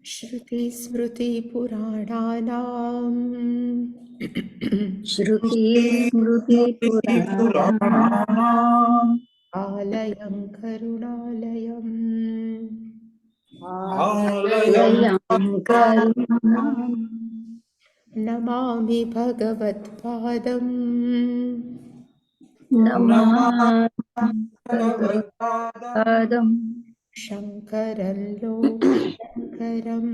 श्रुतिस्मृतिपुराणानाम् श्रुति स्मृति पुराणानाम् आलयं करुणालयम् आलयं करुणालयम् नमामि भगवत्पादम् नमामि भगवत्पादम् शङ्करं लोकशङ्करम्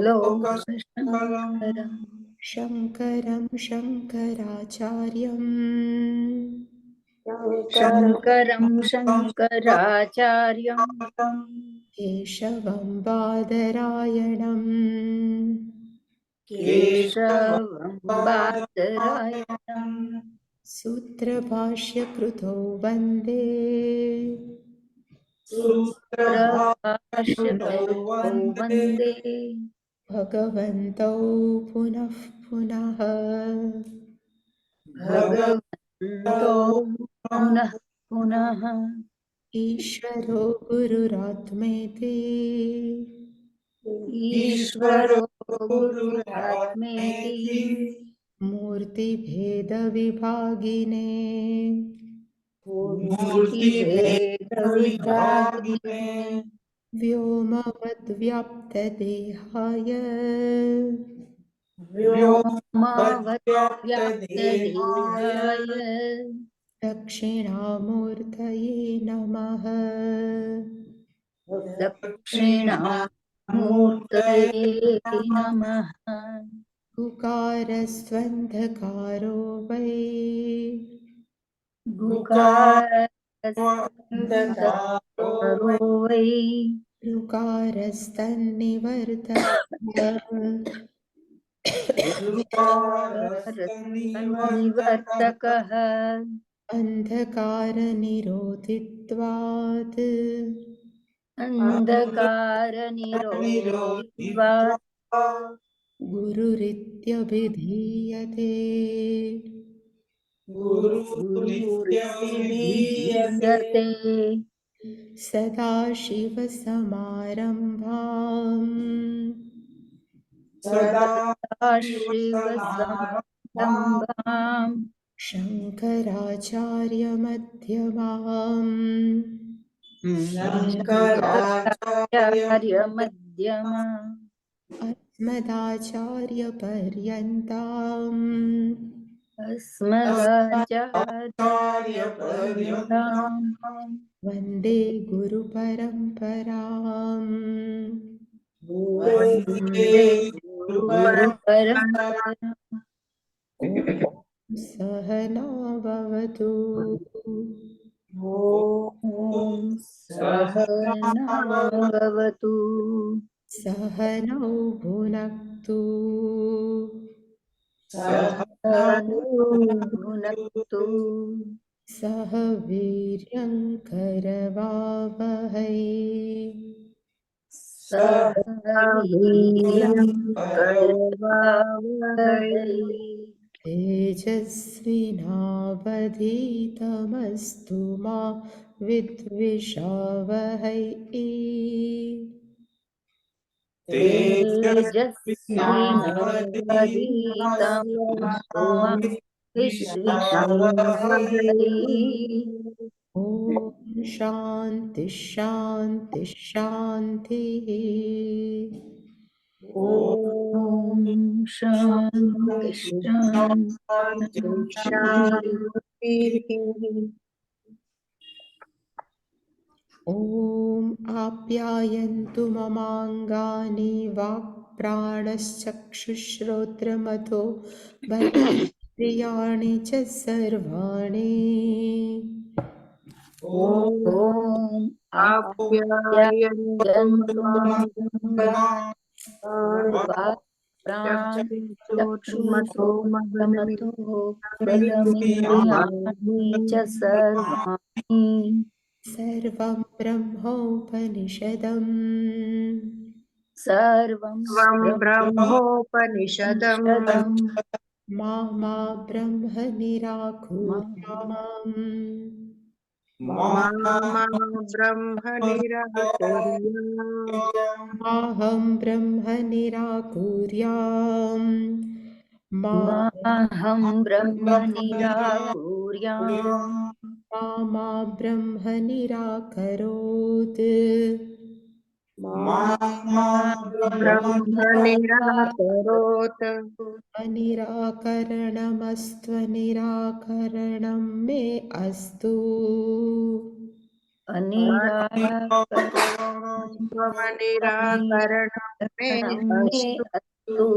लोकशङ्करम् शङ्करं शङ्कराचार्यम् शङ्करं शङ्कराचार्यम् केशवं बादरायणम् केशवं बादरायणम् सूत्रभाष्यकृतो वन्दे सूत्रभाष्यकृतो वन्दे भगवन्तौ पुनः पुनः भगवन्तो पुनः पुनः ईश्वरो गुरुरात्मेति ईश्वरो गुरुरात्मेति मूर्तिभेदविभागिने मूर्तिभेदविभागिने व्योमवद्व्याप्तदेहाय व्योमवद्व्याप्तदेहाय दक्षिणामूर्तये नमः। दक्षिणामूर्तये नमः। उकारस्त्वन्धकारो वै गुकारस्त्वन्धकारो वै ऋकारस्तन्निवर्तकः अन्धकारनिरोधित्वात् अन्धकारनिरोधित्वात् गुरुरित्यभिधीयते। गुरुरित्यभिधीयते। सदाशिवसमारम्भाम् सदाशिवसमारम्भाम् शङ्कराचार्यमध्यमाम् शङ्कराचार्यमध्यमाम् अस्मदाचार्यपर्यन्ताम् अस्मदाचार्यपर्यन्ताम् वन्दे गुरुपरम्पराम्। वन्दे गुरुपरम्पराम्। सहना भवतु ॐ सहना भवतु सहनौ भुनक्तु सहनौ भुनक्तु सह वीर्यङ्करवावहै सह वीर्यं करवावहै तेजस्विनावधीतमस्तु मा विद्विषावहै। तेजस्विनावधीतमस्तु मा विद्विषावहै। ॐ शान्ति शान्ति शान्तिः। ॐ शान्ति शान्ति। ॐ आप्यायन्तु ममाङ्गानि वाक्प्राणश्चक्षुश्रोत्रमथो बलानि च सर्वाणि। ॐ आप्यायन्तु चक्षुषो मतो बलमिन्द्रियाणि च सर्वाणि। सर्वं ब्रह्मोपनिषदम् सर्वं ब्रह्मोपनिषदम् मामा ब्रह्म निराकुर्याम्। मामा ब्रह्म निराकुर्याम् माहं ब्रह्म निराकुर्याम् माहं ब्रह्म निराकुर्याम् मा ब्रह्म निराकरोत् मामा ब्रह्म निराकरोत् अनिराकरणमस्त्वनिराकरणं मे अस्तु अनिराकरणं मे अस्तु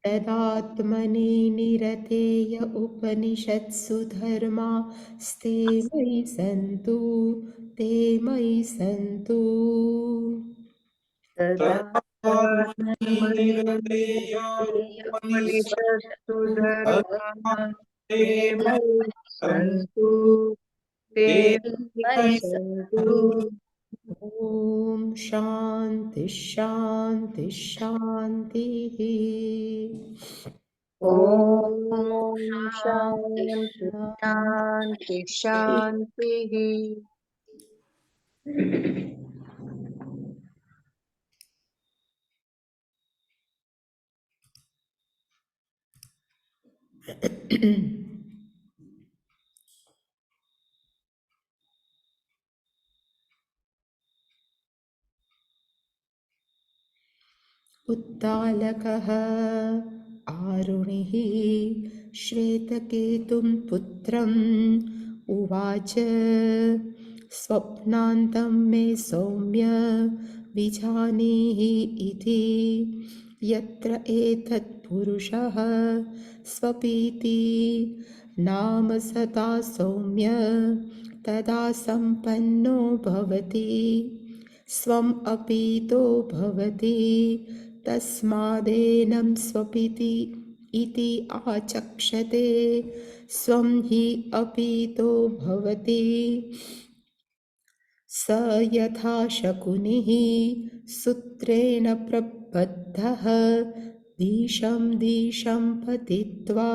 तदात्मनि निरतेय उपनिषत्सु धर्मास्ते मयि सन्तु ते मयि सन्तु उपनिषत्सु धर्मा ते मयि सन्तु ते मयि सन्तु ॐ शान्ति शान्ति शान्तिः ॐ शान्ति शान्ति शान्तिः उत्तालकः आरुणिः श्वेतकेतुं पुत्रम् उवाच स्वप्नान्तं मे सौम्य विजानीहि इति यत्र एतत् पुरुषः स्वपीति नाम सदा सौम्य तदा सम्पन्नो भवति स्वम् अपीतो भवति तस्मादेनं स्वपिति इति आचक्षते स्वं हि अपीतो भवति स यथा शकुनिः सूत्रेण प्रबद्धः दिशं दिशं पतित्वा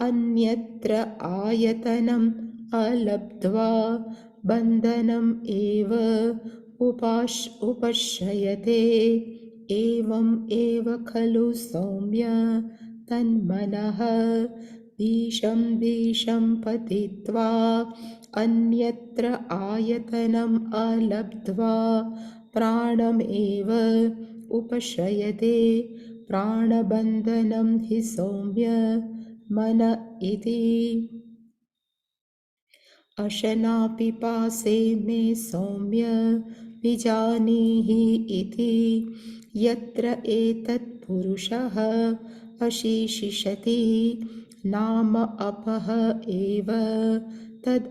अन्यत्र आयतनम् अलब्ध्वा बन्धनम् एव उपश्यते एवम् एव खलु सौम्य तन्मनः दिशं दिशं पतित्वा अन्यत्र आयतनम् अलब्ध्वा प्राणमेव उपश्यते प्राणबन्धनं हि सौम्य मन इति अशनापिपासे मे सौम्य विजानीहि इति यत्र एतत् पुरुषः अशेषिषति नाम अपः एव तद्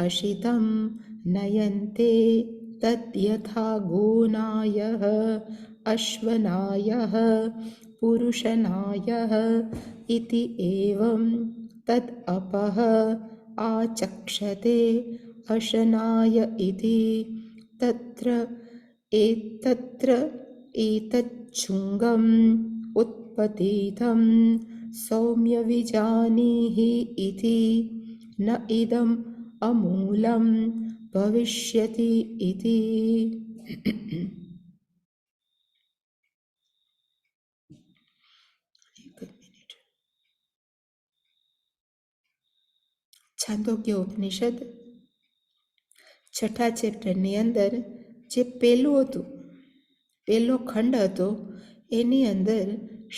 अशितं नयन्ते तद् यथा गोनायः अश्वनायः पुरुषनायः इति एवं तद् अपः आचक्षते अशनाय इति तत्र एतच्छृङ्गम् उत्पतितं सौम्यविजानीहि इति न इदम् अमूलं भविष्यति इति છાંદોગ્ય ઉપનિષદ છઠ્ઠા ચેપ્ટરની અંદર જે પહેલો ખંડ હતો એની અંદર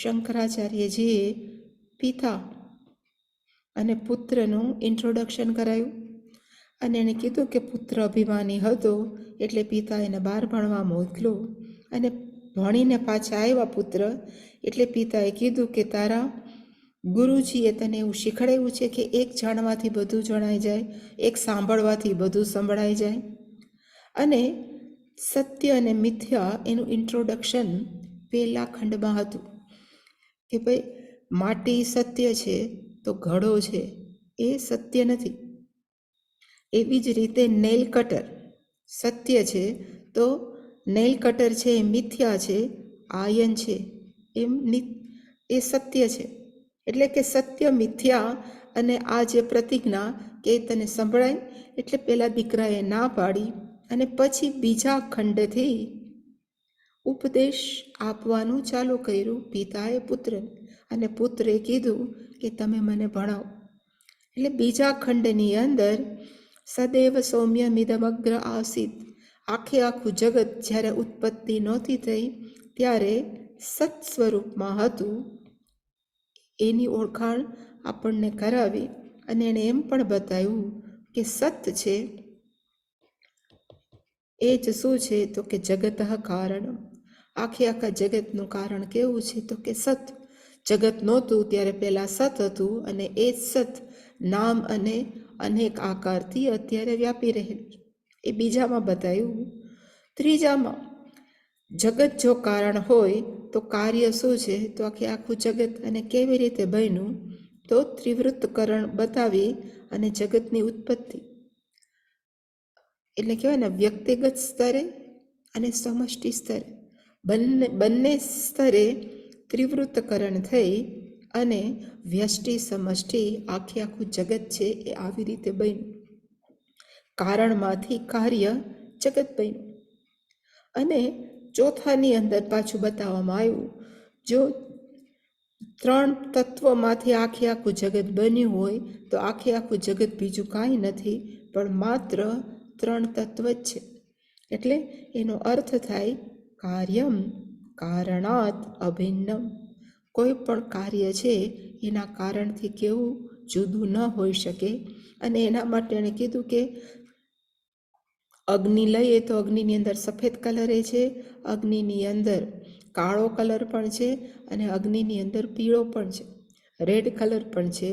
શંકરાચાર્યજીએ પિતા અને પુત્રનું ઇન્ટ્રોડક્શન કરાયું અને એણે કીધું કે પુત્ર અભિમાની હતો એટલે પિતા એને બહાર ભણવા મોકલ્યો અને ભણીને પાછા આવ્યા પુત્ર એટલે પિતાએ કીધું કે તારા ગુરુજીએ તને એવું શીખવાડ્યું છે કે એક જાણવાથી બધું જણાઈ જાય, એક સાંભળવાથી બધું સંભળાઈ જાય. અને સત્ય અને મિથ્યા એનું ઇન્ટ્રોડક્શન પહેલા ખંડમાં હતું કે ભાઈ માટી સત્ય છે તો ઘડો છે એ સત્ય નથી. એવી જ રીતે નેલ કટર સત્ય છે તો નેલ કટર છે એ મિથ્યા છે, આયન છે એ સત્ય છે. એટલે કે સત્ય મિથ્યા અને આ જે પ્રતિજ્ઞા કે તને સંભળાય, એટલે પેલા દીકરાએ ના પાડી અને પછી બીજા ખંડથી ઉપદેશ આપવાનું ચાલુ કર્યું પિતાએ પુત્રને. અને પુત્રે કીધું કે તમે મને ભણાવો. એટલે બીજા ખંડની અંદર સદૈવ સૌમ્યમિદમગ્ર આસીત, આખું જગત જ્યારે ઉત્પત્તિ નહોતી થઈ ત્યારે સત સ્વરૂપમાં હતું, એની ઓળખાણ આપણને કરાવી. અને એણે એમ પણ બતાવ્યું કે સત છે એ જ શું છે તો કે જગત કારણ. આખા જગતનું કારણ કેવું છે તો કે સત. જગત નહોતું ત્યારે પહેલા સત હતું અને એ જ સત નામ અને અનેક આકારથી અત્યારે વ્યાપી રહેલું. એ બીજામાં બતાવ્યું. ત્રીજામાં જગત જો કારણ હોય તો કાર્ય શું છે તો આખું જગત અને કેવી રીતે બન્યું તો ત્રિવૃત્તકરણ બતાવી અને જગતની ઉત્પત્તિ. એટલે કહેવાય ને વ્યક્તિગત સ્તરે અને સમષ્ટિ સ્તરે બંને સ્તરે ત્રિવૃત્તકરણ થઈ અને વ્યષ્ટિ સમષ્ટિ આખું જગત છે એ આવી રીતે બન્યું. કારણમાંથી કાર્ય જગત બન્યું. અને ચોથાની અંદર પાછું બતાવવામાં આવ્યું, જો 3 તત્વમાંથી આખું જગત બન્યું હોય તો આખું જગત બીજું કાંઈ નથી પણ માત્ર 3 તત્વ જ છે. એટલે એનો અર્થ થાય કાર્યમ કારણાત અભિન્નમ. કોઈ પણ કાર્ય છે એના કારણથી કેવું જુદું ન હોઈ શકે. અને એના માટે એણે કીધું કે અગ્નિ લઈએ તો અગ્નિની અંદર સફેદ કલર છે, અગ્નિની અંદર કાળો કલર પણ છે અને અગ્નિની અંદર પીળો પણ છે, રેડ કલર પણ છે.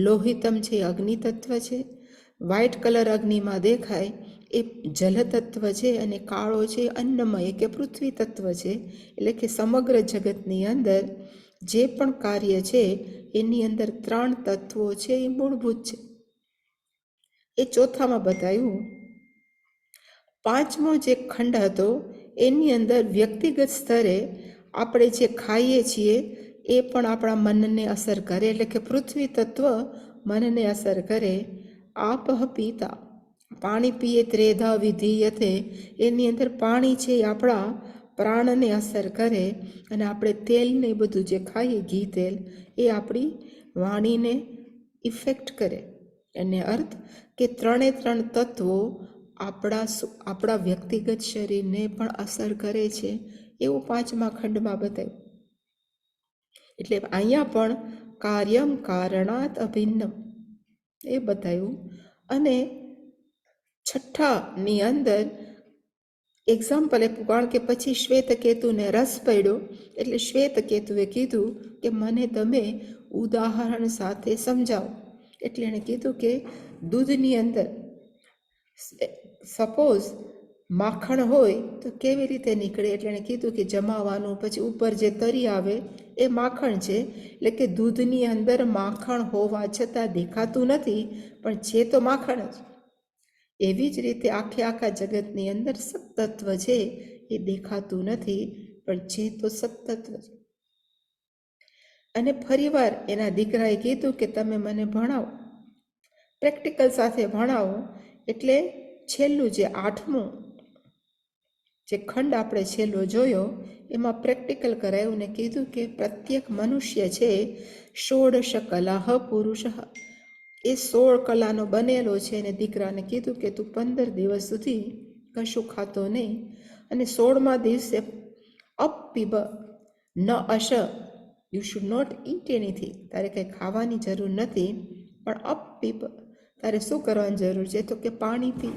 લોહિતમ છે અગ્નિ તત્વ છે, વ્હાઇટ કલર અગ્નિમાં દેખાય એ જલ તત્વ છે અને કાળો છે અન્નમય કે પૃથ્વી તત્વ છે. એટલે કે સમગ્ર જગતની અંદર જે પણ કાર્ય છે એની અંદર 3 તત્વો છે એ મૂળભૂત છે. એ ચોથામાં બતાવ્યું. પાંચમો જે ખંડ હતો એની અંદર વ્યક્તિગત સ્તરે આપણે જે ખાઈએ છીએ એ પણ આપણા મનને અસર કરે. એટલે કે પૃથ્વી તત્વ મનને અસર કરે. આપહ પીતા, પાણી પીએ ત્રેધા વિધીયતે, એની અંદર પાણી છે એ આપણા પ્રાણને અસર કરે. અને આપણે તેલને બધું જે ખાઈએ ઘી તેલ એ આપણી વાણીને ઇફેક્ટ કરે. એને અર્થ કે 3 તત્વો આપણા વ્યક્તિગત શરીરને પણ અસર કરે છે એવું 5મા ખંડમાં બતાવ્યું. એટલે અહીંયા પણ કાર્યમ કારણાત અભિન્નમ એ બતાવ્યું. અને છઠ્ઠાની અંદર એક્ઝામ્પલ આપ્યું, કારણ કે પછી શ્વેતકેતુને રસ પડ્યો એટલે શ્વેતકેતુએ કીધું કે મને તમે ઉદાહરણ સાથે સમજાવો. એટલે એણે કીધું કે દૂધની અંદર સપોઝ માખણ હોય તો કેવી રીતે નીકળે. એટલે એણે કીધું કે જમાવાનું, પછી ઉપર જે તરી આવે એ માખણ છે. એટલે કે દૂધની અંદર માખણ હોવા છતાં દેખાતું નથી પણ છે તો માખણ જ. એવી જ રીતે આખા જગતની અંદર સત્તત્વ છે એ દેખાતું નથી પણ છે તો સત્તત્વ છે. અને ફરીવાર એના દીકરાએ કીધું કે તમે મને ભણાવો, પ્રેક્ટિકલ સાથે ભણાવો. એટલે છેલ્લું જે 8મું જે ખંડ આપણે છેલ્લો જોયો એમાં પ્રેક્ટિકલ કરાયું ને કીધું કે પ્રત્યેક મનુષ્ય છે 16 કલાહ પુરુષ, એ 16 કલાનો બનેલો છે. અને દીકરાને કીધું કે તું 15 દિવસ સુધી કશું ખાતો નહીં અને 16મા દિવસે અપીબ ન અશ, you should not eat anything, તારે કંઈ ખાવાની જરૂર નથી પણ અપીબ, તારે શું કરવાની જરૂર છે તો કે પાણી પી.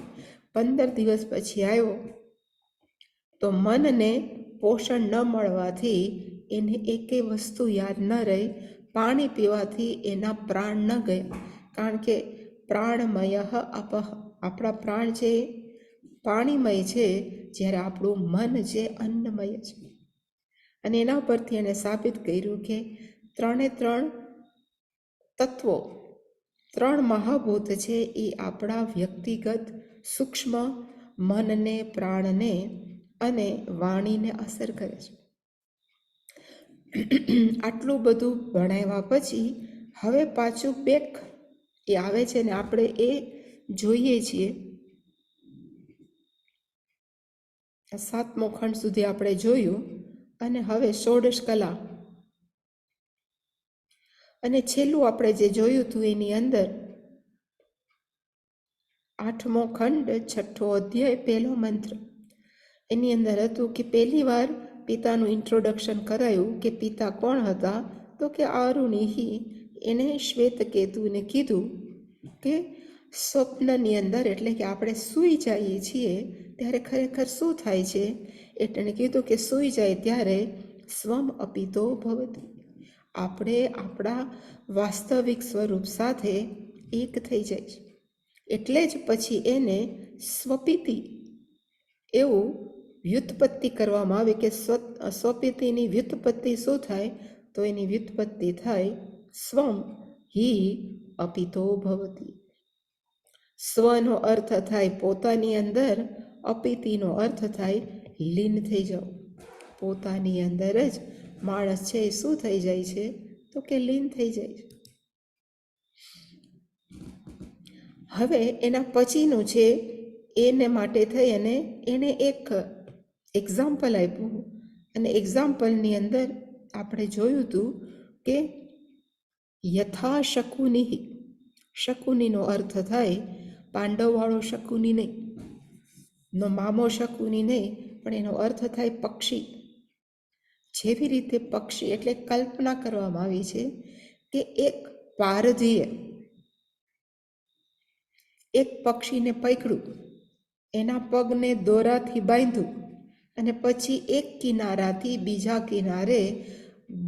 15 દિવસ પછી આવ્યો તો મનને પોષણ ન મળવાથી એને એકેય વસ્તુ યાદ ન રહી. પાણી પીવાથી એના પ્રાણ ન ગયા, કારણ કે પ્રાણમય અપહ, આપણા પ્રાણ છે પાણીમય છે જ્યારે આપણું મન છે અન્નમય છે. અને એના પરથી એને સાબિત કર્યું કે 3 તત્વો 3 મહાભૂત છે એ આપણા વ્યક્તિગત સૂક્ષ્મ મનને, પ્રાણને અને વાણીને અસર કરે છે. આટલું બધું ભણાવ્યા પછી હવે પાછું બેક એ આવે છે ને આપણે એ જોઈએ છીએ. 7મો ખંડ સુધી આપણે જોયું અને હવે ષોડશ કલા અને છેલ્લું આપણે જે જોયું હતું એની અંદર 8મો ખંડ 6ઠ્ઠો અધ્યાય 1લો મંત્ર. એની અંદર હતું કે પહેલી વાર પિતાનું ઇન્ટ્રોડક્શન કરાયું કે પિતા કોણ હતા, તો કે આરુણિહી. એણે શ્વેતકેતુને કીધું કે સ્વપ્નની અંદર એટલે કે આપણે સૂઈ જઈએ છીએ ત્યારે ખરેખર શું થાય છે. એટલે કીધું કે સૂઈ જાય ત્યારે સ્વમ અપિતો ભવતી, આપણે આપણા વાસ્તવિક સ્વરૂપ સાથે એક થઈ જાય છે. એટલે જ પછી એને સ્વપિતિ એવું વ્યુત્પત્તિ કરવામાં આવે કે સ્વપિતિની વ્યુત્પત્તિ શું થાય, તો એની વ્યુત્પત્તિ થાય સ્વમ હિ અપિતો ભવતી. સ્વનો અર્થ થાય પોતાની અંદર, અપિતિનો અર્થ થાય લીન થઈ જવું. પોતાની અંદર જ માણસ છે એ શું થઈ જાય છે, તો કે લીન થઈ જાય છે. હવે એના પછીનું છે એને માટે થઈ અને એણે એક એક્ઝામ્પલ આપ્યું અને એક્ઝામ્પલની અંદર આપણે જોયું હતું કે યથા શકુનિ. શકુનિનો અર્થ થાય પાંડવવાળો શકુનિ નહીં, નો મામો શકુનિ નહીં, પણ એનો અર્થ થાય પક્ષી. જેવી રીતે પક્ષી એટલે કલ્પના કરવામાં આવી છે કે એક પારધીએ એક પક્ષીને પકડ્યું, એના પગને દોરાથી બાંધ્યું અને પછી એક કિનારાથી બીજા કિનારે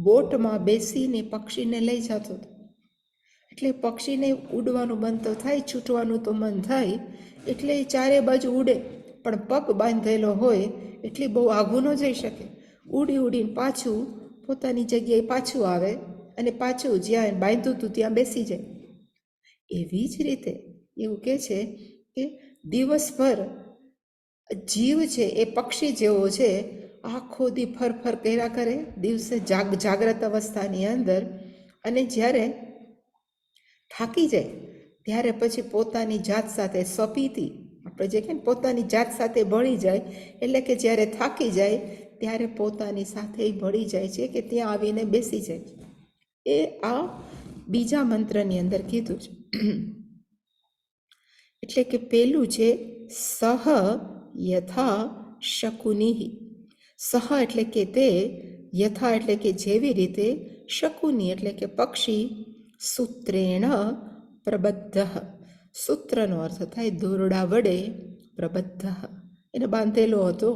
બોટમાં બેસીને પક્ષીને લઈ જતો હતો. એટલે પક્ષીને ઉડવાનું મન તો થાય, છૂટવાનું તો મન થાય, એટલે એ ચારે બાજુ ઉડે, પણ પગ બાંધેલો હોય એટલે બહુ આઘું ન જઈ શકે. ઉડી ઉડીને પાછું પોતાની જગ્યાએ પાછું આવે અને પાછું જ્યાં બાંધ્યું હતું ત્યાં બેસી જાય. એવી જ રીતે એવું કહે છે કે દિવસભર જીવ છે એ પક્ષી જેવો છે, આખો દી ફર કર્યા કરે દિવસે જાગ્રત અવસ્થાની અંદર, અને જ્યારે થાકી જાય ત્યારે પછી પોતાની જાત સાથે સ્વપિતિ, આપણે જે કહીએ પોતાની જાત સાથે ભળી જાય, એટલે કે જ્યારે થાકી જાય ત્યારે પોતાની સાથે ભળી જાય છે કે ત્યાં આવીને બેસી જાય. એ આ બીજા મંત્રની અંદર કીધું છે. એટલે કે પેલું છે સહ યથા શકુનિ. સહ એટલે કે તે, યથા એટલે કે જેવી રીતે, શકુનિ એટલે કે પક્ષી, સૂત્રેણ પ્રબદ્ધ. સૂત્રનો અર્થ થાય દોરડા વડે, પ્રબદ્ધ એને બાંધેલો હતો.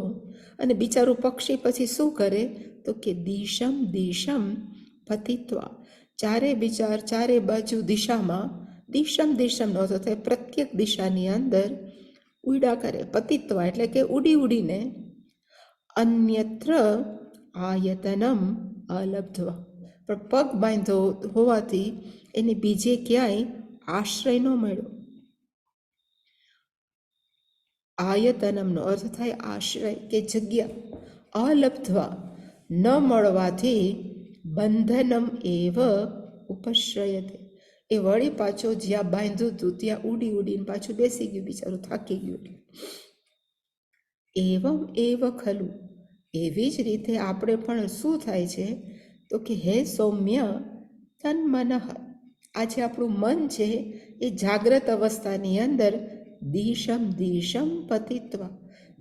અને બિચારું પક્ષી પછી શું કરે, તો કે દિશમ દિશમ પતિત્વા, ચારે બાજુ દિશામાં, દિશમનો અર્થ થાય પ્રત્યેક દિશાની અંદર ઉડા કરે. પતિત્વા એટલે કે ઉડી ઉડીને, અન્યત્ર આયતનમ અલબ્ધવા, પણ પગ બાંધ્યો હોવાથી એને બીજે ક્યાંય આશ્રય ન મળ્યો. આયતનમનો અર્થ થાય આશ્રય કે જગ્યા. અલબ્ધવા ન મળવાથી બંધનમ એવ ઉપશ્રયતે, એ વળી પાછો જ્યાં બાંધ્યું હતું ત્યાં ઉડી ઉડીને પાછું બેસી ગયું, બિચારું થાકી ગયું. એવમ એવ ખલું, એવી જ રીતે આપણે પણ શું થાય છે, તો કે હે સૌમ્ય તન મનઃ, આજે આપણું મન છે એ જાગ્રત અવસ્થાની અંદર દિશમ પતિત્વા,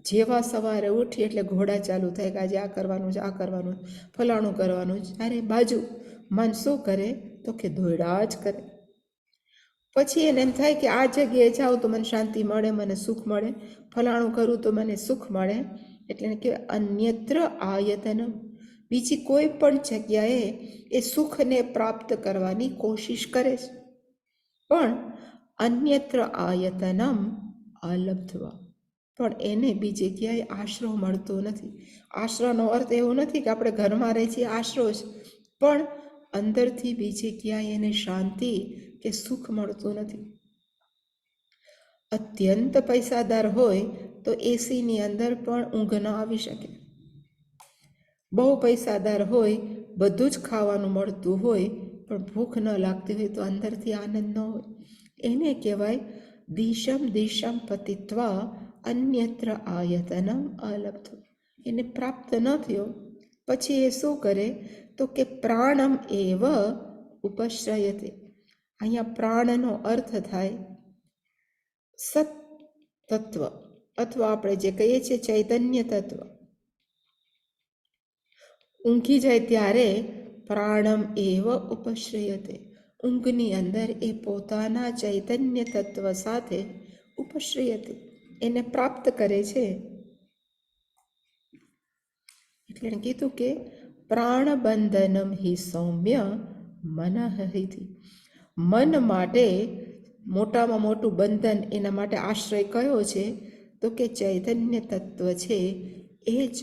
જેવા સવારે ઉઠી એટલે ઘોડા ચાલુ થાય કે આજે આ કરવાનું છે, આ કરવાનું, ફલાણું કરવાનું, ચારે બાજુ મન શું કરે, તો કે દોડા જ કરે. પછી એને એમ થાય કે આ જગ્યાએ જાઉં તો મને શાંતિ મળે, મને સુખ મળે, ફલાણું કરું તો મને સુખ મળે. એટલે કે અન્યત્ર આયતનમ, બીજી કોઈ પણ જગ્યાએ એ સુખને પ્રાપ્ત કરવાની કોશિશ કરે છે, પણ અન્યત્ર આયતનમ અલબ્ધવા, પણ એને બીજે ક્યાંય આશરો મળતો નથી. આશરાનો અર્થ એવો નથી કે આપણે ઘરમાં રહી છીએ આશરો છે, પણ અંદરથી બીજે ક્યાંય એને શાંતિ કે સુખ મળતું નથી. અત્યંત પૈસાદાર હોય તો એસીની અંદર પણ ઊંઘ ન આવી શકે. બહુ પૈસાદાર હોય, બધું જ ખાવાનું મળતું હોય, પણ ભૂખ ન લાગતી હોય તો અંદરથી આનંદ ન હોય. એને કહેવાય દિશમ દિશમ પતિત્વા અન્યત્ર આયતનમ અલબ્ધ. એને પ્રાપ્ત ન થયો પછી એ શું કરે તો કે પ્રાણમ એવ ઉપશ્રયતે. અહીંયા પ્રાણનો અર્થ થાય સત તત્વ અથવા આપણે જે કહીએ છીએ ચૈતન્ય તત્વ. ઊંઘી જાય ત્યારે પ્રાણમ એવ ઉપશ્રયતે, ઊંઘની અંદર એ પોતાના ચૈતન્ય તત્વ સાથે ઉપશ્રયતે, એને પ્રાપ્ત કરે છે. એટલે એને કીધું કે પ્રાણબંધનમ હિ સૌમ્ય મનઃ. મન માટે મોટામાં મોટું બંધન, એના માટે આશ્રય કયો છે તો કે ચૈતન્ય તત્વ છે. એ જ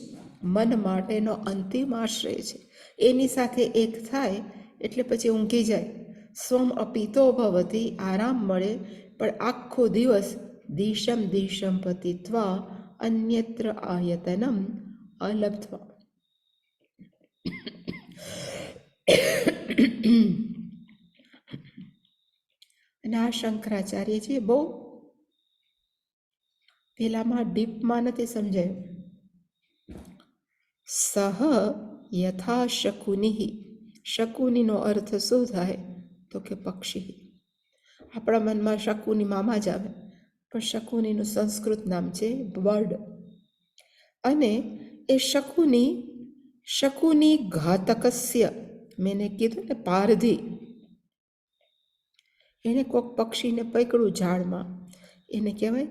મન માટેનો અંતિમ આશ્રય છે. એની સાથે એક થાય એટલે પછી ઊંઘી જાય. સ્વમ અપિતો ભવતી, આરામ મળે, પણ આખો દિવસ દિશમ દિશમ પતિત્વા અન્યત્ર આયતનમ અલબ્ધ્વા. અને આ શંકરાચાર્યજીએ બહુ પેલામાં ડીપમાં નથી સમજાયું. સહ યથા શકુનિ. શકુનિનો અર્થ શું થાય તો કે પક્ષી. આપણા મનમાં શકુની મામા જ આવે, પણ શકુનીનું સંસ્કૃત નામ છે બર્ડ. અને એ શકુની ઘાતકસ્ય, મેં કીધું ને પારધી, એને કોઈક પક્ષીને પકડ્યું ઝાડમાં, એને કહેવાય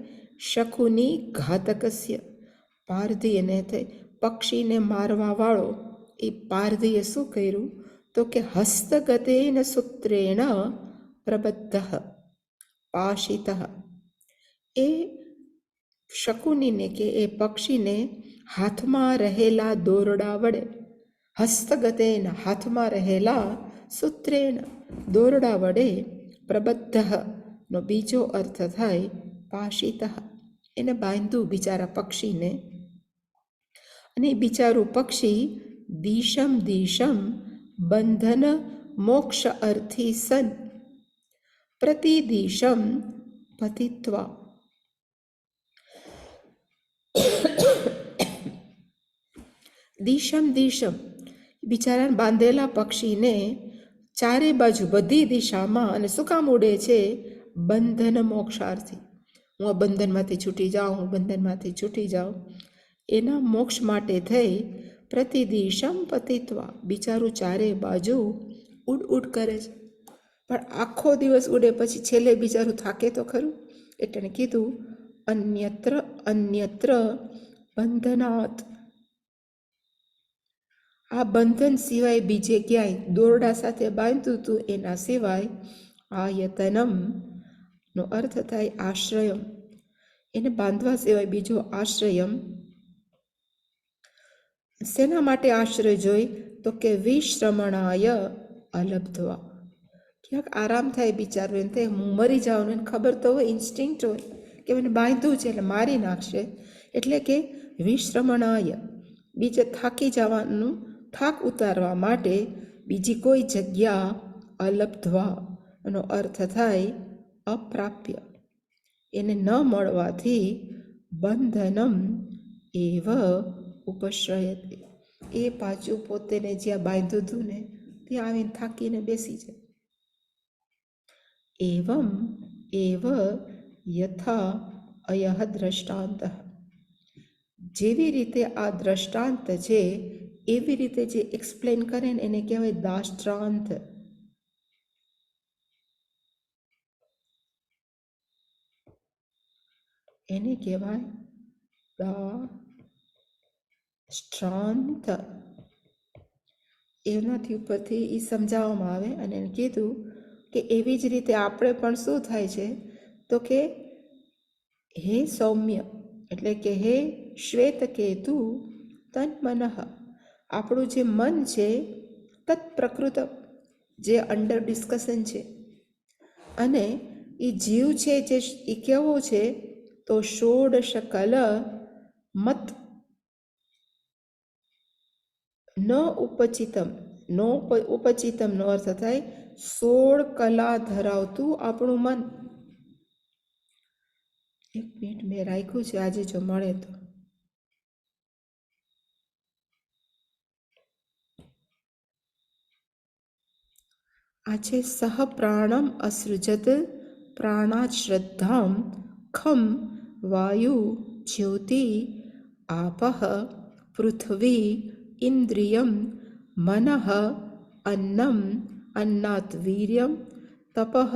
શકુની ઘાતકસ્ય. પારધી એને થઈ પક્ષીને મારવા વાળો એ પારધીએ શું કર્યું તો કે હસ્તગતેન સૂત્રેણ પ્રબદ્ધ પાશિત. એ શકુનીને કે એ પક્ષીને હાથમાં રહેલા દોરડા વડે, હસ્તગતેન હાથમાં રહેલા, સૂત્રેણ દોરડા વડે, પ્રબદ્ધ નો બીજો અર્થ થાય પાશિત, એને બાંધ્યું બિચારા પક્ષીને. અને બિચારું પક્ષી દિશમ દિશમ બંધન મોક્ષ અર્થી સન પ્રતિદિશમ પતિત્વા. દિશમ દિશમ, બિચારા બાંધેલા પક્ષીને ચારે બાજુ બધી દિશામાં, અને શું કામ ઉડે છે? બંધન મોક્ષાર્થી. હું આ બંધનમાંથી છૂટી જાઉં, હું બંધનમાંથી છૂટી જાઉં, એના મોક્ષ માટે થઈ પ્રતિદિશમ પતિત્વા. બિચારું ચારે બાજુ ઉડ ઉડ કરે છે, પણ આખો દિવસ ઉડે પછી છેલ્લે બિચારું થાકે તો ખરું. એટલે કીધું અન્યત્ર અન્યત્ર બંધનાત. આ બંધન સિવાય બીજે ક્યાંય દોરડા સાથે બાંધ્યું હતું એના સિવાય આયતનમ નો અર્થ થાય આશ્રયમ. એને બાંધવા સિવાય બીજો આશ્રયમ. શેના માટે આશ્રય જોઈ તો કે વિશ્રમણાય અલબ્ધવા. ક્યાંક આરામ થાય બિચારું, એને થાય હું મરી જાઉં, એને ખબર તો હોય, ઇન્સ્ટિંક્ટ હોય કે મને બાંધ્યું છે એટલે મારી નાખશે. એટલે કે વિશ્રમણાય, બીજે થાકી જવાનું, થાક ઉતારવા માટે બીજી કોઈ જગ્યા, અલબ્ધવા એનો અર્થ થાય અપ્રાપ્ય, એને ન મળવાથી બંધનમ એવ ઉપશ્રયતે. એ પાછું પોતેને જ્યાં બાંધ્યું હતું ને ત્યાં આવીને થાકીને બેસી જાય. એવમ એવ યથા અયહ દ્રષ્ટાંત. જેવી રીતે આ દ્રષ્ટાંત છે એવી રીતે જે એક્સપ્લેન કરે ને એને કહેવાય દાષ્ટાંત. એને કહેવાય દાષ્ટાંત. એનાથી ઉપરથી એ સમજાવવામાં આવે અને એને કીધું કે એવી જ રીતે આપણે પણ શું થાય છે તો કે હે સૌમ્ય, એટલે કે હે શ્વેતકેતુ તન મનઃ, આપણું જે મન છે તત્ પ્રકૃત, જે અંડર ડિસ્કશન છે, અને એ જીવ છે જે એ કેવો છે તો ષોડશ કલ મત ન ઉપચિતમ. ઉપચિતમનો અર્થ થાય 16 કલા ધરાવતું આપણું મન. 1 મિનિટ મેં રાખ્યું છે, આજે જો મળે તો. આ છે સહ પ્રાણમ અસૃજત પ્રાણાત શ્રદ્ધામ ખમ વાયુ જ્યોતિ આપઃ પૃથ્વી ઇન્દ્રિયમ મનઃ અન્નમ અન્નાત વીર્યમ તપઃ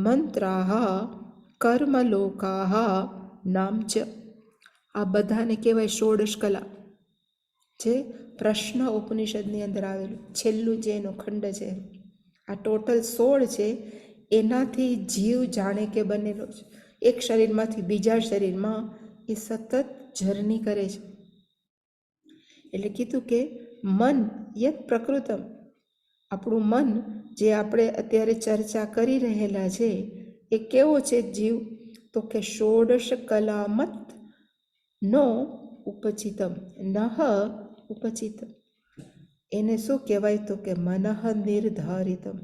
મંત્રાઃ કર્મલોકાઃ નામ ચ. આ બધાને કહેવાય ષોડશ કલા, જે પ્રશ્ન ઉપનિષદની અંદર આવેલું છેલ્લું જે એનો ખંડ છે. આ ટોટલ 16 છે. એનાથી જીવ જાણે કે બનેલો છે. એક શરીરમાંથી બીજા શરીરમાં એ સતત જર્ની કરે છે. એટલે કીધું કે મન યત પ્રકૃતમ, આપણું મન જે આપણે અત્યારે ચર્ચા કરી રહેલા છે એ કેવો છે જીવ? તો કે ષોડશ કલામત નો ઉપચિતમ નહ ઉપચિતમ. એને શું કહેવાય? તો કે મનઃ નિર્ધારિતમ.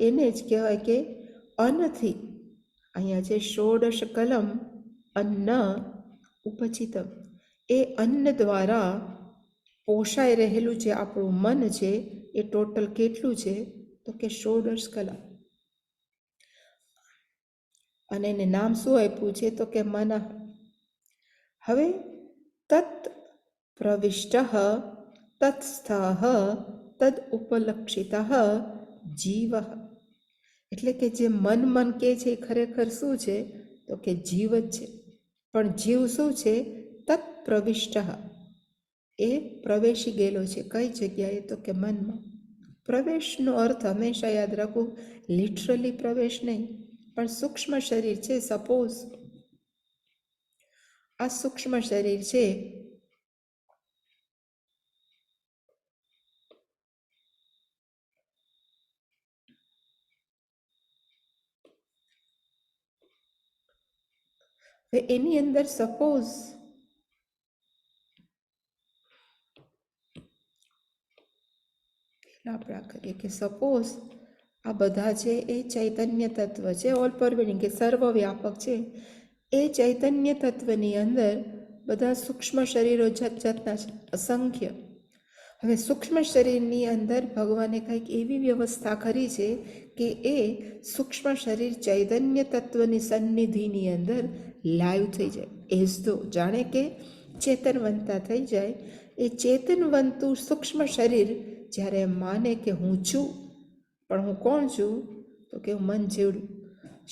એને જ કહેવાય કે અન્નથી, અહીંયા છે ષોડશ કલમ અન્ન ઉપચિતમ, એ અન્ન દ્વારા પોષાઈ રહેલું જે આપણું મન છે એ ટોટલ કેટલું છે? તો કે ષોડશ કલા. અને એને નામ શું આપ્યું છે? તો કે મન. હવે તત પ્રવિષ્ટ તત્સ્થ તદ ઉપલક્ષિત જીવ. એટલે કે જે મન કે છે એ ખરેખર શું છે? તો કે જીવ જ છે. પણ જીવ શું છે? તત્ પ્રવિષ્ટ, એ પ્રવેશી ગયેલો છે. કઈ જગ્યાએ? તો કે મનમાં. પ્રવેશનો અર્થ હંમેશા યાદ રાખવું, લિટરલી પ્રવેશ નહીં, પણ સૂક્ષ્મ શરીર છે. સપોઝ આ સૂક્ષ્મ શરીર છે, એની અંદર સપોઝ આપણે કરીએ કે સપોઝ આ બધા છે એ ચૈતન્ય તત્વ છે, ઓલ પરવેડિંગ કે સર્વવ્યાપક છે. એ ચૈતન્ય તત્વની અંદર બધા સૂક્ષ્મ શરીરો જાતના છે, અસંખ્ય. હવે સૂક્ષ્મ શરીરની અંદર ભગવાને કંઈક એવી વ્યવસ્થા કરી છે કે એ સૂક્ષ્મ શરીર ચૈતન્ય તત્વની સન્નિધિની અંદર લાઈવ થઈ જાય, એઝ તો જાણે કે ચેતનવંતા થઈ જાય. એ ચેતનવંતું સૂક્ષ્મ શરીર જ્યારે માને કે હું છું, પણ હું કોણ છું? તો કે હું મન જેવડું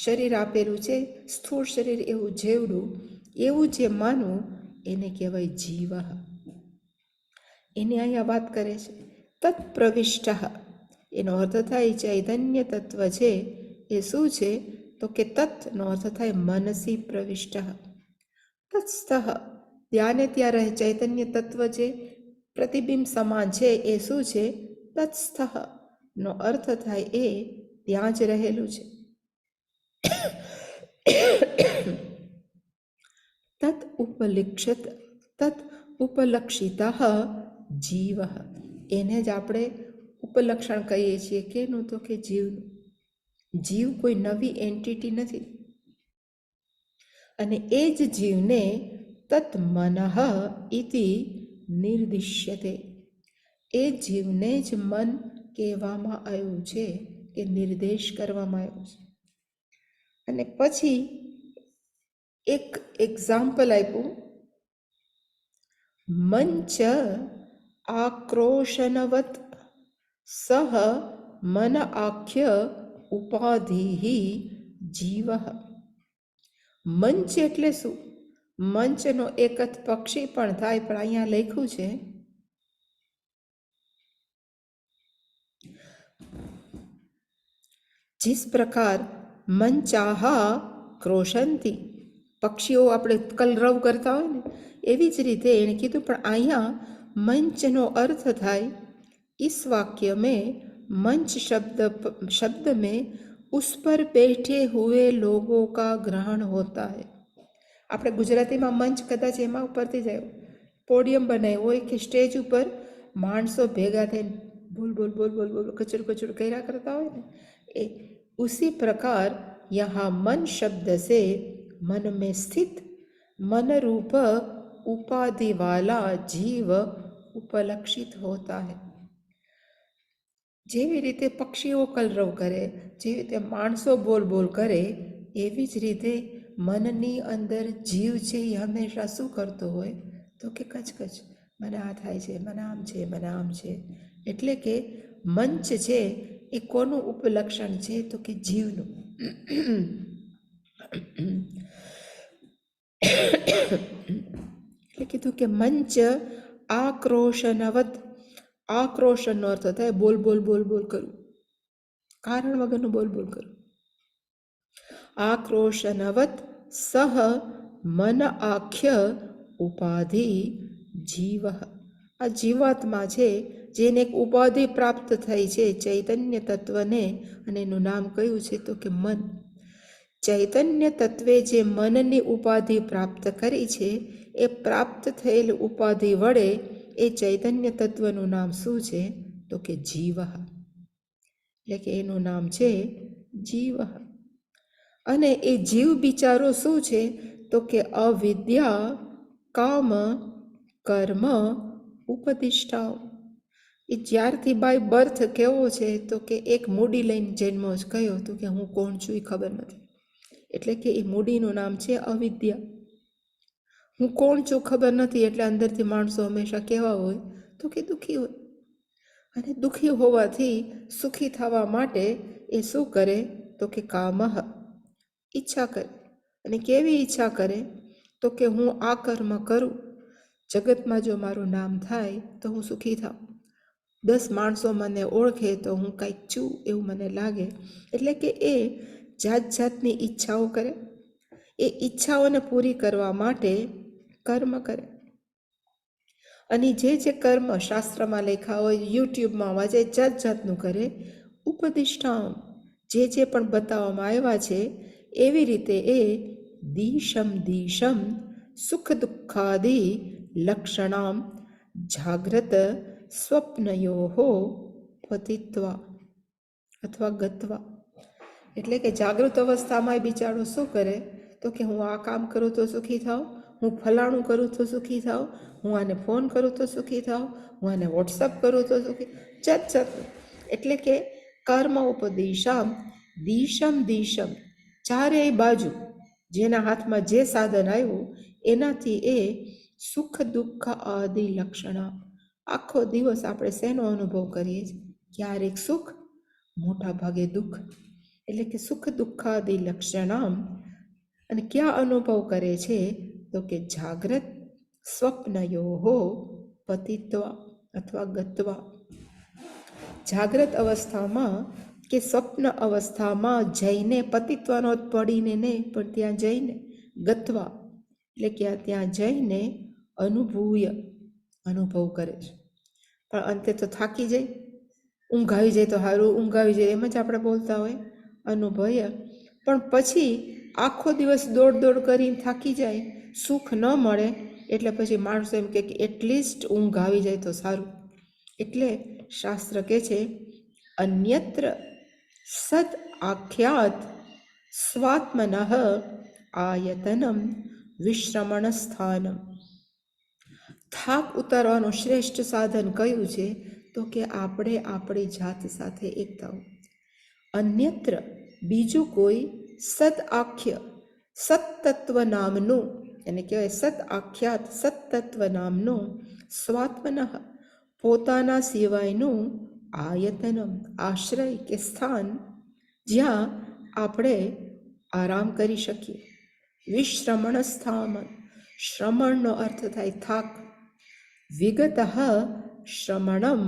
શરીર આપેલું છે, સ્થૂળ શરીર એવું જેવડું, એવું જે માનવું એને કહેવાય જીવ. એની અહીંયા વાત કરે છે તત્ પ્રવિષ્ટ. એનો અર્થ થાય ચૈતન્ય તત્વ છે એ શું છે? તો કે તત્નો અર્થ થાય મનસી પ્રવિષ્ટ. તત્સ્થ, ત્યાંને ત્યાં રહે ચૈતન્ય તત્વ જે પ્રતિબિંબ સમાન છે એ શું છે? તત્સ્થ નો અર્થ થાય એ ત્યાં જ રહેલું છે. તત ઉપલિક્ષિત તત ઉપલક્ષિત જીવ, એને જ આપણે ઉપલક્ષણ કહીએ છીએ. કેનું? તો કે જીવનું. જીવ કોઈ નવી એન્ટિટી નથી. અને એ જ જીવને તત મનઃ ઇતિ નિર્દિશ્યતે, એ જીવને જ મન કહેવામાં આવ્યું છે, કે નિર્દેશ કરવામાં આવ્યું છે. અને પછી એક એક્ઝામ્પલ આપ્યું, મંચ આક્રોશનવત સહ મન આખ્ય ઉપાધિ જીવ. મંચ એટલે શું? મંચનો એક અર્થ પક્ષી પણ થાય, પણ અહીંયા લખ્યું છે जिस प्रकार મંચાહા ક્રોશંતી, પક્ષીઓ આપણે કલરવ કરતા હોય ને એવી જ રીતે એણે કીધું. પણ અહીંયા મંચનો અર્થ થાય, इस वाक्य में मंच शब्द में उस पर बैठे हुए लोगों का ग्रहण होता है. આપણે ગુજરાતીમાં મંચ કદાચ એમાં ઉપરથી જાય, પોડિયમ બનાવ્યું હોય કે સ્ટેજ ઉપર માણસો ભેગા થઈને બોલ બોલ બોલ બોલ બોલ કચડ કચડ કર્યા કરતા હોય ને, એ उसी प्रकार यहाँ मन शब्द से मन में स्थित मन रूप उपाधि वाला जीव उपलक्षित होता है। જેવી રીતે પક્ષીઓ કલરવ કરે, જેવી રીતે માણસો બોલ બોલ કરે, એવી જ રીતે મનની અંદર જીવ છે એ હંમેશા શું કરતો હોય તો કે કચકચ, મને આ થાય છે, મને આમ છે, મને આમ છે. એટલે કે મંચ છે એ કોનું ઉપલક્ષણ છે તો કે જીવનું. એટલે કીધું કે મંચ આક્રોશનવત. આક્રોશનનો અર્થ થાય બોલ બોલ બોલ બોલ કરવું, કારણ વગરનું બોલ બોલ કરવું. આક્રોશનવત સહ મન આખ્ય ઉપાધિ જીવ. આ જીવાત્મા છે જેને એક ઉપાધિ પ્રાપ્ત થઈ છે ચૈતન્ય તત્વને, અને એનું નામ કયું છે તો કે મન. ચૈતન્ય તત્વે જે મનની ઉપાધિ પ્રાપ્ત કરી છે, એ પ્રાપ્ત થયેલ ઉપાધિ વડે એ ચૈતન્ય તત્વનું નામ શું છે તો કે જીવ. એટલે કે એનું નામ છે જીવ. અને એ જીવ બિચારો શું છે તો કે અવિદ્યા કામ કર્મ ઉપદિષ્ટા. એ જ્યારથી બાય બર્થ કેવો છે તો કે એક મૂડી લઈને જન્મ જ કયો તો કે હું કોણ છું એ ખબર નથી. એટલે કે એ મૂડીનું નામ છે અવિદ્યા. હું કોણ છું ખબર નથી, એટલે અંદરથી માણસો હંમેશા કેવા હોય તો કે દુઃખી હોય. અને દુઃખી હોવાથી સુખી થવા માટે એ શું કરે તો કે કામઃ, ઈચ્છા કરે. અને કેવી ઈચ્છા કરે તો કે હું આ કર્મ કરું, જગતમાં જો મારું નામ થાય તો હું સુખી થાઉં, 10 માણસો મને ઓળખે તો હું કંઈક છું એવું મને લાગે. એટલે કે એ જાત જાતની ઈચ્છાઓ કરે. એ ઈચ્છાઓને પૂરી કરવા માટે કર્મ કરે. અને જે કર્મ શાસ્ત્રમાં લેખા હોય, યુટ્યુબમાં વાંચે, જાત જાતનું કરે. ઉપદિષ્ટામ, જે પણ બતાવવામાં આવ્યા છે એવી રીતે એ દિશમ દિશમ સુખ દુઃખાદિ લક્ષણામ જાગ્રત સ્વપ્નયોહો પતિત્વા અથવા ગત્વા. એટલે કે જાગૃત અવસ્થામાં બિચારો શું કરે તો કે હું આ કામ કરું તો સુખી થાઉં, હું ફલાણું કરું તો સુખી થાઉં, હું આને ફોન કરું તો સુખી થાઉં, હું આને વોટ્સઅપ કરું તો સુખી, જાત જાતનું. એટલે કે કર્મ ઉપદિશામ દિશમ દિશમ, ચારેય બાજુ જેના હાથમાં જે સાધન આવ્યું એનાથી એ સુખ દુઃખ આદિ લક્ષણ. આખો દિવસ આપણે શેનો અનુભવ કરીએ છીએ? ક્યારેક સુખ, મોટા ભાગે દુઃખ. એટલે કે સુખ દુઃખાદિ લક્ષણામ. અને ક્યાં અનુભવ કરે છે તો કે જાગ્રત સ્વપ્નયોહો પતિત્વા અથવા ગત્વા. જાગ્રત અવસ્થામાં કે સ્વપ્ન અવસ્થામાં જઈને, પતિત્વનો પડીને નહીં પણ ત્યાં જઈને, ગત્વા એટલે કે ત્યાં જઈને અનુભવ કરે છે. પણ અંતે તો થાકી જાય, ઊંઘ આવી જાય તો સારું, ઊંઘ આવી જાય એમ જ આપણે બોલતા હોય, અનુભવ્ય. પણ પછી આખો દિવસ દોડ દોડ કરીને થાકી જાય, સુખ ન મળે, એટલે પછી માણસો એમ કે એટલીસ્ટ ઊંઘ આવી જાય તો સારું. એટલે શાસ્ત્ર કહે છે અન્યત્ર સદ આખ્યાત સ્વાત્મનઃ આયતનમ વિશ્રમણ સ્થાનમ. થાક ઉતારવાનું શ્રેષ્ઠ સાધન કયું છે તો કે આપણે આપણી જાત સાથે એક થવું. અન્યત્ર બીજું કોઈ સદ આખ્ય, સત્તત્વ નામનું, એને કહેવાય સદ આખ્યાત, સત્તત્વ નામનું સ્વાત્મનઃ પોતાના સિવાયનું આયતનમ આશ્રય કે સ્થાન, જ્યાં આપણે આરામ કરી શકીએ. વિશ્રમણ સ્થાન, શ્રમણનો અર્થ થાય થાક. વિગતઃ શ્રમણમ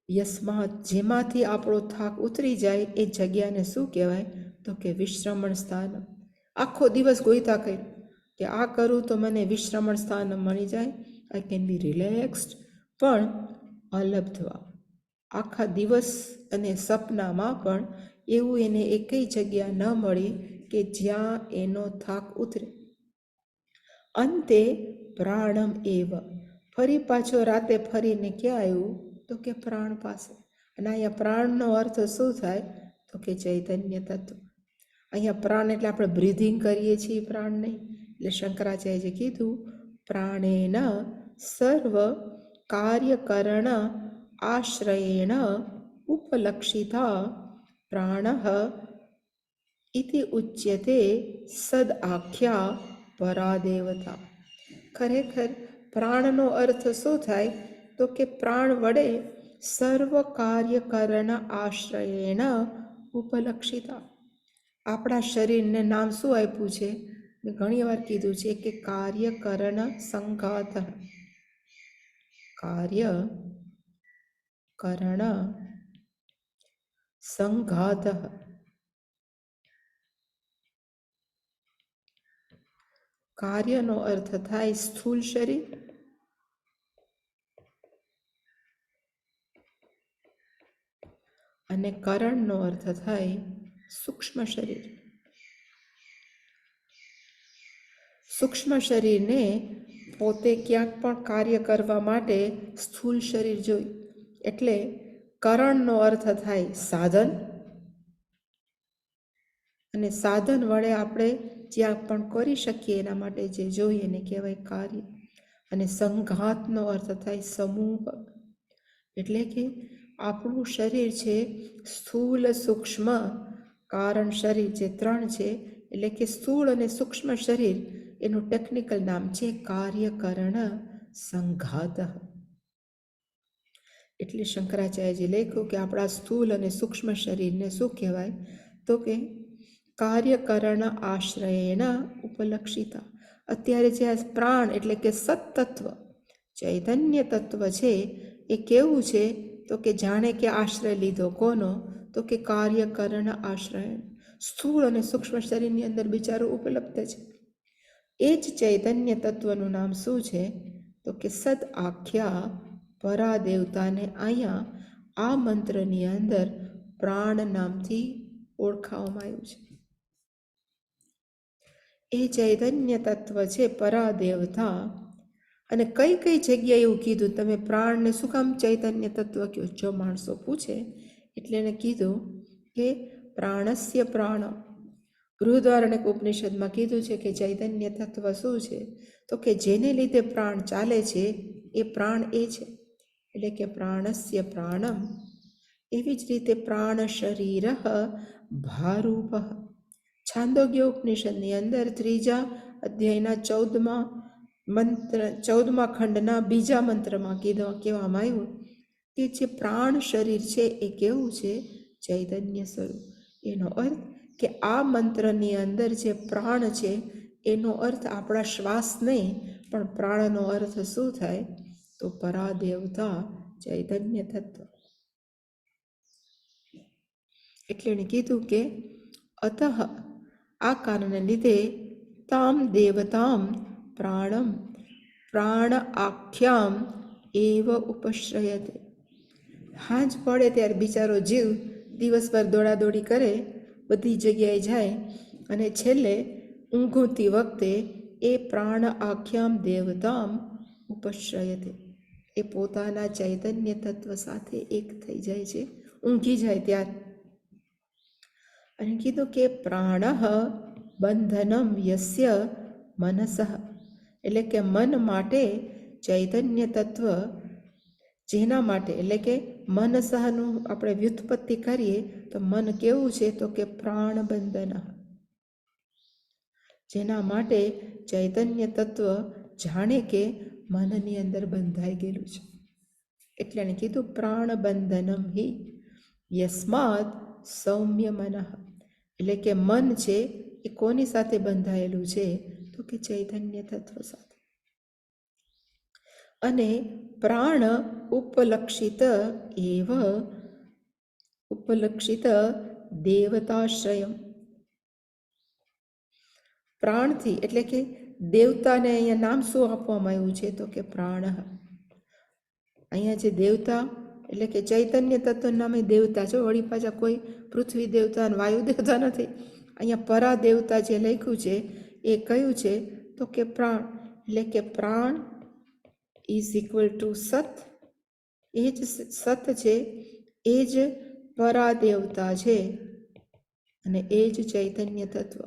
યસ્માત, જેમાંથી આપણો થાક ઉતરી જાય એ જગ્યાને શું કહેવાય તો કે વિશ્રમણ સ્થાન. આખો દિવસ ગોઈતા કર્યું કે આ કરું તો મને વિશ્રમણ સ્થાન મળી જાય, આઈ કેન બી રિલેક્સ્ડ, પણ અલબ્ધવા, આખા દિવસ અને સપનામાં પણ એવું એને એકેય જગ્યા ન મળી કે જ્યાં એનો થાક ઉતરે. અંતે પ્રાણમ એવ, ફરી પાછો રાતે ફરીને ક્યાં આવ્યું તો કે પ્રાણ પાસે. અને અહીંયા પ્રાણનો અર્થ શું થાય તો કે ચૈતન્ય તત્વ. અહીંયા પ્રાણ એટલે આપણે બ્રીધિંગ કરીએ છીએ પ્રાણ નહીં, એટલે શંકરાચાર્યએ કીધું પ્રાણેન સર્વ કાર્યકરણ આશ્રયેણ ઉપલક્ષિતા પ્રાણ ઇતિ ઉચ્યતે સદ આખ્યા પરાદેવતા. ખરેખર પ્રાણનો અર્થ શું થાય તો કે પ્રાણ વડે સર્વ કાર્યકરણ આશ્રયેણ ઉપલક્ષિતા. આપણા શરીરને નામ શું આપ્યું છે? મેં ઘણી વાર કીધું છે કે કાર્યકરણ સંઘાત. કાર્યકરણ સંઘાત. કાર્યનો અર્થ થાય સ્થૂળ શરીર અને કરણનો અર્થ થાય સૂક્ષ્મ શરીર. સૂક્ષ્મ શરીરને પોતે ક્યાંક પણ કાર્ય કરવા માટે સ્થૂળ શરીર જોઈ, એટલે કરણનો અર્થ થાય સાધન, અને સાધન વડે આપણે જ્યાં પણ કરી શકીએ એના માટે જે જોઈએ એને કહેવાય કાર્ય. અને સંઘાતનો અર્થ થાય સમૂહ, એટલે કે આપણું શરીર છે સ્થૂલ સૂક્ષ્મ કારણ શરીર જે ત્રણ છે, એટલે કે સ્થૂળ અને સૂક્ષ્મ શરીર એનું ટેકનિકલ નામ છે કાર્યકરણ સંઘાત. એટલે શંકરાચાર્યજી લખ્યું કે આપણા સ્થૂલ અને સૂક્ષ્મ શરીરને શું કહેવાય તો કે કાર્યકરણ આશ્રયેણ ઉપલક્ષિતા. અત્યારે જે આ પ્રાણ એટલે કે સત્તત્વ ચૈતન્ય તત્વ છે એ કેવું છે તો કે જાણે કે આશ્રય લીધો કોનો તો કે કાર્યકરણ આશ્રય. સ્થૂળ અને સૂક્ષ્મ શરીરની અંદર બિચારું ઉપલબ્ધ છે. એ જ ચૈતન્ય તત્વનું નામ શું છે તો કે સદ આખ્યા પરાદેવતાને અહીંયા આ મંત્રની અંદર પ્રાણ નામથી ઓળખાવવામાં આવ્યું છે. એ ચૈતન્ય તત્વ છે પરાદેવતા. અને કઈ કઈ જગ્યાએ એવું કીધું તમે પ્રાણને શું કામ ચૈતન્ય તત્વ કહો? જો માણસો પૂછે એટલે એને કીધું કે પ્રાણસ્ય પ્રાણ. બૃહદારણ્યક ઉપનિષદમાં કીધું છે કે ચૈતન્ય તત્વ શું છે તો કે જેને લીધે પ્રાણ ચાલે છે એ પ્રાણ એ છે, એટલે કે પ્રાણસ્ય પ્રાણમ. એવી જ રીતે પ્રાણ શરીર ભારૂપ. છાંદોગ્ય ઉપનિષદની અંદર 3જા અધ્યાયના 14મા ખંડના 2જા મંત્રમાં કહેવામાં આવ્યું કે જે પ્રાણ શરીર છે એ કેવું છે ચૈતન્ય સ્વરૂપ. એનો અર્થ કે આ મંત્રની અંદર જે પ્રાણ છે એનો અર્થ આપણા શ્વાસ નહીં, પણ પ્રાણનો અર્થ શું થાય તો પરાદેવતા ચૈતન્ય તત્વ. એટલે એને કીધું કે અતઃ આ કારણને લીધે તામ દેવતામ પ્રાણમ પ્રાણ આખ્યામ એવ ઉપશ્રયતે. હાંજ પડે ત્યારે બિચારો જીવ દિવસભર દોડાદોડી કરે, બધી જગ્યાએ જાય, અને છેલ્લે ઊંઘતી વખતે એ પ્રાણ આખ્યામ દેવતામ ઉપશ્રયતે, એ પોતાના ચૈતન્ય તત્વ સાથે એક થઈ જાય છે ઊંઘી જાય ત્યારે. અને કીધું કે પ્રાણ બંધનમ યસ્ય મનસઃ, એટલે કે મન માટે ચૈતન્ય તત્વ જેના માટે, એટલે કે મનસહનું આપણે વ્યુત્પત્તિ કરીએ તો મન કેવું છે તો કે પ્રાણ બંધન, જેના માટે ચૈતન્ય તત્વ જાણે કે મનની અંદર બંધાઈ ગયેલું છે. એટલે એને કીધું પ્રાણ બંધનમ હિ યસ્માત સૌમ્ય મનઃ, એટલે કે મન છે એ કોની સાથે બંધાયેલું છે તો કે ચૈતન્ય તત્વ સાથે. અને પ્રાણ ઉપલક્ષિત એવ ઉપલક્ષિત દેવતાશ્રયમ. પ્રાણથી એટલે કે દેવતાને અહીંયા નામ શું આપવામાં આવ્યું છે તો કે પ્રાણ. અહીંયા જે દેવતા એટલે કે ચૈતન્ય તત્વ નામે દેવતા છે, વળી પાછા કોઈ પૃથ્વી દેવતા અને વાયુ દેવતા નથી. અહીંયા પરા દેવતા જે લખ્યું છે એ કયું છે તો કે પ્રાણ, એટલે કે પ્રાણ ઇઝ ઇક્વલ ટુ સત. એ જ સત છે, એ જ પરા દેવતા છે. અને એ જ ચૈતન્ય તત્વ,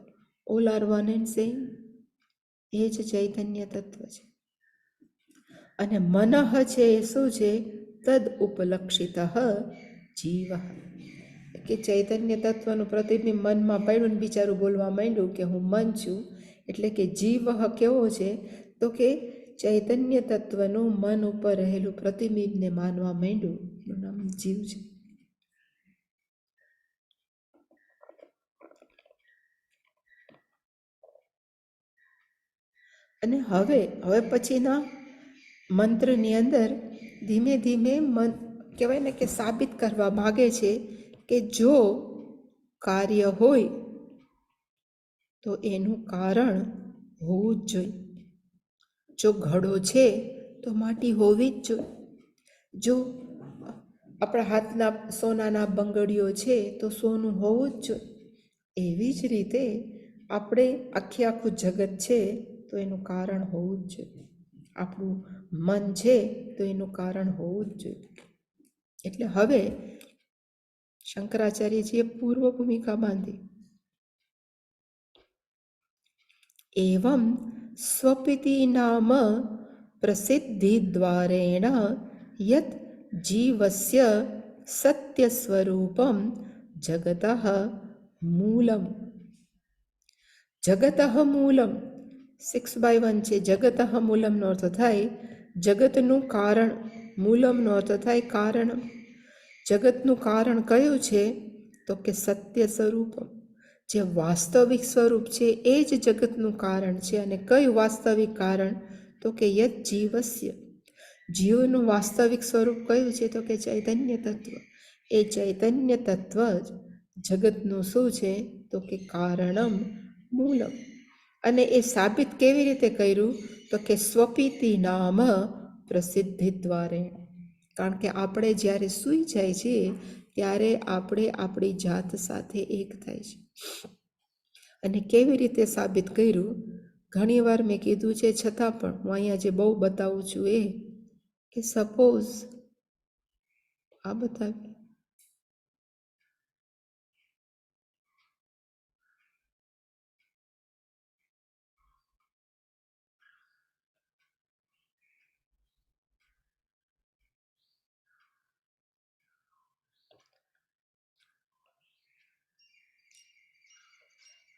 all are one and same, એ જ ચૈતન્ય તત્વ છે. અને મનઃ છે એ શું છે? તદ ઉપલક્ષિત જીવ, કે ચૈતન્ય તત્વનું પ્રતિબિંબ મનમાં પડ્યું ને બિચારું બોલવા માંડ્યું કે હું મન છું, એટલે કે જીવ કેવો છે? તો કે ચૈતન્ય તત્વનું મન ઉપર રહેલું પ્રતિબિંબને માનવા માંડ્યું, એનું નામ જીવ છે. અને હવે પછીના મંત્રની અંદર ધીમે ધીમે મન કહેવાય ને કે સાબિત કરવા માગે છે કે જો કાર્ય હોય તો એનું કારણ હોવું જ જોઈએ. જો ઘડો છે તો માટી હોવી જ જોઈએ. જો આપણા હાથના સોનાના બંગડીઓ છે તો સોનું હોવું જ જોઈએ. એવી જ રીતે આપણે આખું જગત છે તો એનું કારણ હોવું જ જોઈએ. આપણું મન છે તો એનું કારણ હોવું જ જોઈએ. એટલે હવે શંકરાચાર્યજીએ પૂર્વ ભૂમિકા બાંધી. એવં સ્વપિતિ નામ પ્રસિદ્ધિ દ્વારેણ યત જીવસ્ય સત્ય સ્વરૂપમ જગતઃ મૂલમ. જગતઃ મૂલમ 6/1 છે. જગતઃ મૂલમનો અર્થ થાય જગતનું કારણ, મૂલમનો અર્થ થાય કારણ. જગતનું કારણ કયું છે? તો કે સત્ય સ્વરૂપમ, જે વાસ્તવિક સ્વરૂપ છે એ જ જગતનું કારણ છે. અને કયું વાસ્તવિક કારણ? તો કે યત જીવસ્ય, જીવનું વાસ્તવિક સ્વરૂપ કયું છે? તો કે ચૈતન્ય તત્વ. એ ચૈતન્ય તત્વ જ જગતનું શું છે? તો કે કારણમ મૂલમ. અને એ સાબિત કેવી રીતે કર્યું? તો કે સ્વપિતિ નામ પ્રસિદ્ધિ દ્વારે. કારણ કે આપણે જ્યારે સૂઈ જાય છીએ ત્યારે આપણે આપણી જાત સાથે એક થાય છે. અને કેવી રીતે સાબિત કર્યું? ઘણીવાર મેં કીધું છે, છતાં પણ હું અહીંયા જે બહુ બતાવું છું એ કે સપોઝ આ બતાવીએ,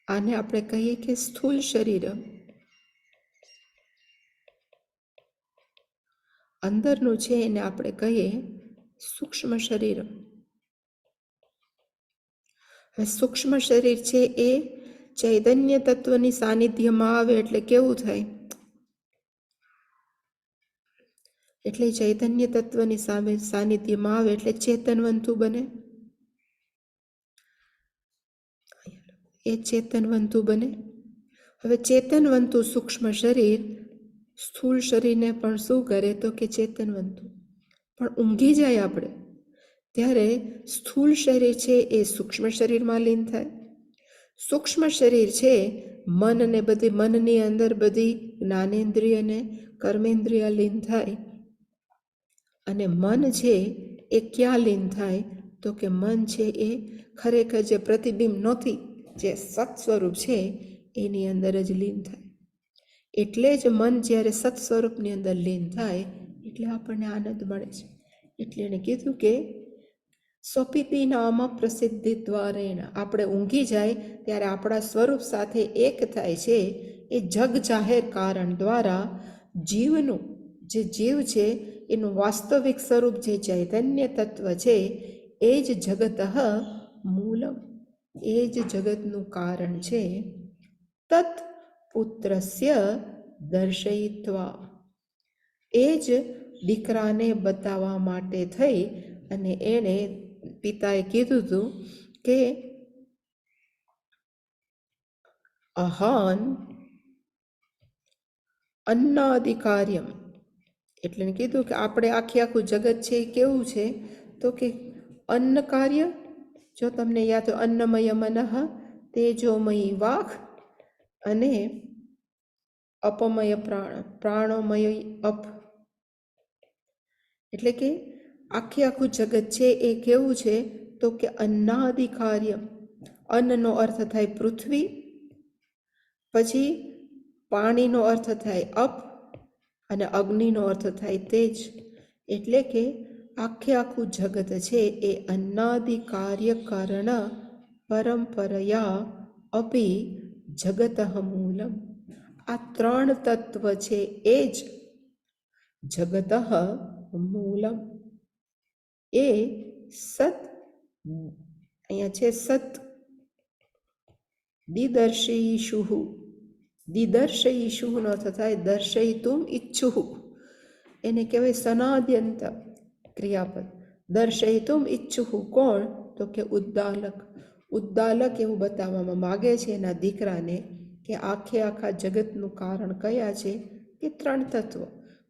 આને આપણે કહીએ કે સ્થૂળ શરીર, અંદરનું છે એને આપણે કહીએ સૂક્ષ્મ શરીર. હવે સૂક્ષ્મ શરીર છે એ ચૈતન્ય તત્વની સાનિધ્યમાં આવે એટલે કેવું થાય? એટલે ચૈતન્ય તત્વની સાનિધ્યમાં આવે એટલે ચેતનવંતુ બને. એ ચેતનવંતુ બને. હવે ચેતનવંતુ સૂક્ષ્મ શરીર સ્થૂળ શરીરને પણ શું કરે? તો કે ચેતનવંતુ. પણ ઊંઘી જાય આપણે ત્યારે સ્થૂળ શરીર છે એ સૂક્ષ્મ શરીરમાં લીન થાય. સૂક્ષ્મ શરીર છે મનને બધી, મનની અંદર બધી જ્ઞાનેન્દ્રિય અને કર્મેન્દ્રિય લીન થાય. અને મન છે એ ક્યાં લીન થાય? તો કે મન છે એ ખરેખર જે પ્રતિબિંબ નથી, જે સત સ્વરૂપ છે એની અંદર જ લીન થાય. એટલે જ મન જ્યારે સત સ્વરૂપની અંદર લીન થાય એટલે આપણને આનંદ મળે છે. એટલે એણે કીધું કે સ્વપિતિ નામ પ્રસિદ્ધિ દ્વારેણ, આપણે ઊંઘી જાય ત્યારે આપણા સ્વરૂપ સાથે એક થાય છે એ જગ જાહેર કારણ દ્વારા. જીવનું જે જીવ છે એનું વાસ્તવિક સ્વરૂપ જે ચૈતન્ય તત્વ છે એ જ જગતઃ મૂલમ, એ જ જગતનું કારણ છે. તત પુત્રસ્ય દર્શયિત્વા, એ જ દીકરાને બતાવવા માટે થઈ અને એણે પિતાએ કીધું હતું કે અહાન અન્નાધિકાર્યમ. એટલે કીધું કે આપણે આખું જગત છે એ કેવું છે? તો કે અન્ન કાર્ય. જો તમને યાદ હોય, અન્નમય મનઃ, તેજોમયી વાક અને અપમય પ્રાણ, પ્રાણોમય અપ. એટલે કે આખું જગત છે એ કેવું છે? તો કે અન્નાધિકાર્યમ, અન્નનો અર્થ થાય પૃથ્વી, પછી પાણીનો અર્થ થાય અપ, અને અગ્નિનો અર્થ થાય તેજ. એટલે કે આખું જગત છે એ અન્નાદિ કાર્યકારણ પરંપરયા અપી જગત મૂલમ. આ ત્રણ તત્વ છે એ જ જગત મૂલમ. એ સત, અહીંયા છે સત, દિદર્શયિષુઃ. દિદર્શયિષુઃ નો અર્થ થાય દર્શયિતુમ ઇચ્છુઃ. એને કહેવાય સનાદ્યંત ક્રિયાપદ. દર્શયિતુમ ઇચ્છુઃ કોણ? તો કે ઉદ્દાલક. ઉદ્દાલક એવું બતાવવામાં માગે છે એના દીકરાને કે આખા જગતનું કારણ કયા છે? કે ત્રણ તત્વ.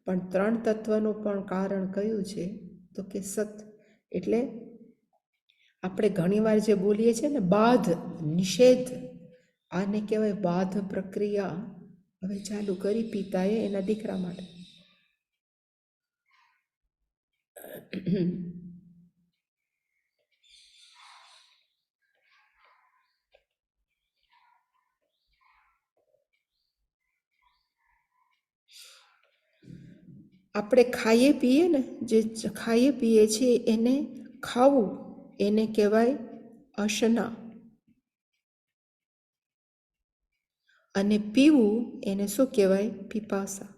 પણ ત્રણ તત્વનું પણ કારણ કયું છે? તો કે સત. એટલે આપણે ઘણીવાર જે બોલીએ છીએ ને બાધ, નિષેધ, આને કહેવાય બાધ પ્રક્રિયા. હવે ચાલુ કરી પિતાએ એના દીકરા માટે. આપણે ખાઈએ પીએ ને, જે ખાઈએ પીએ છીએ એને ખાવું, એને કહેવાય અશના. અને પીવું એને શું કહેવાય? પીપાસા.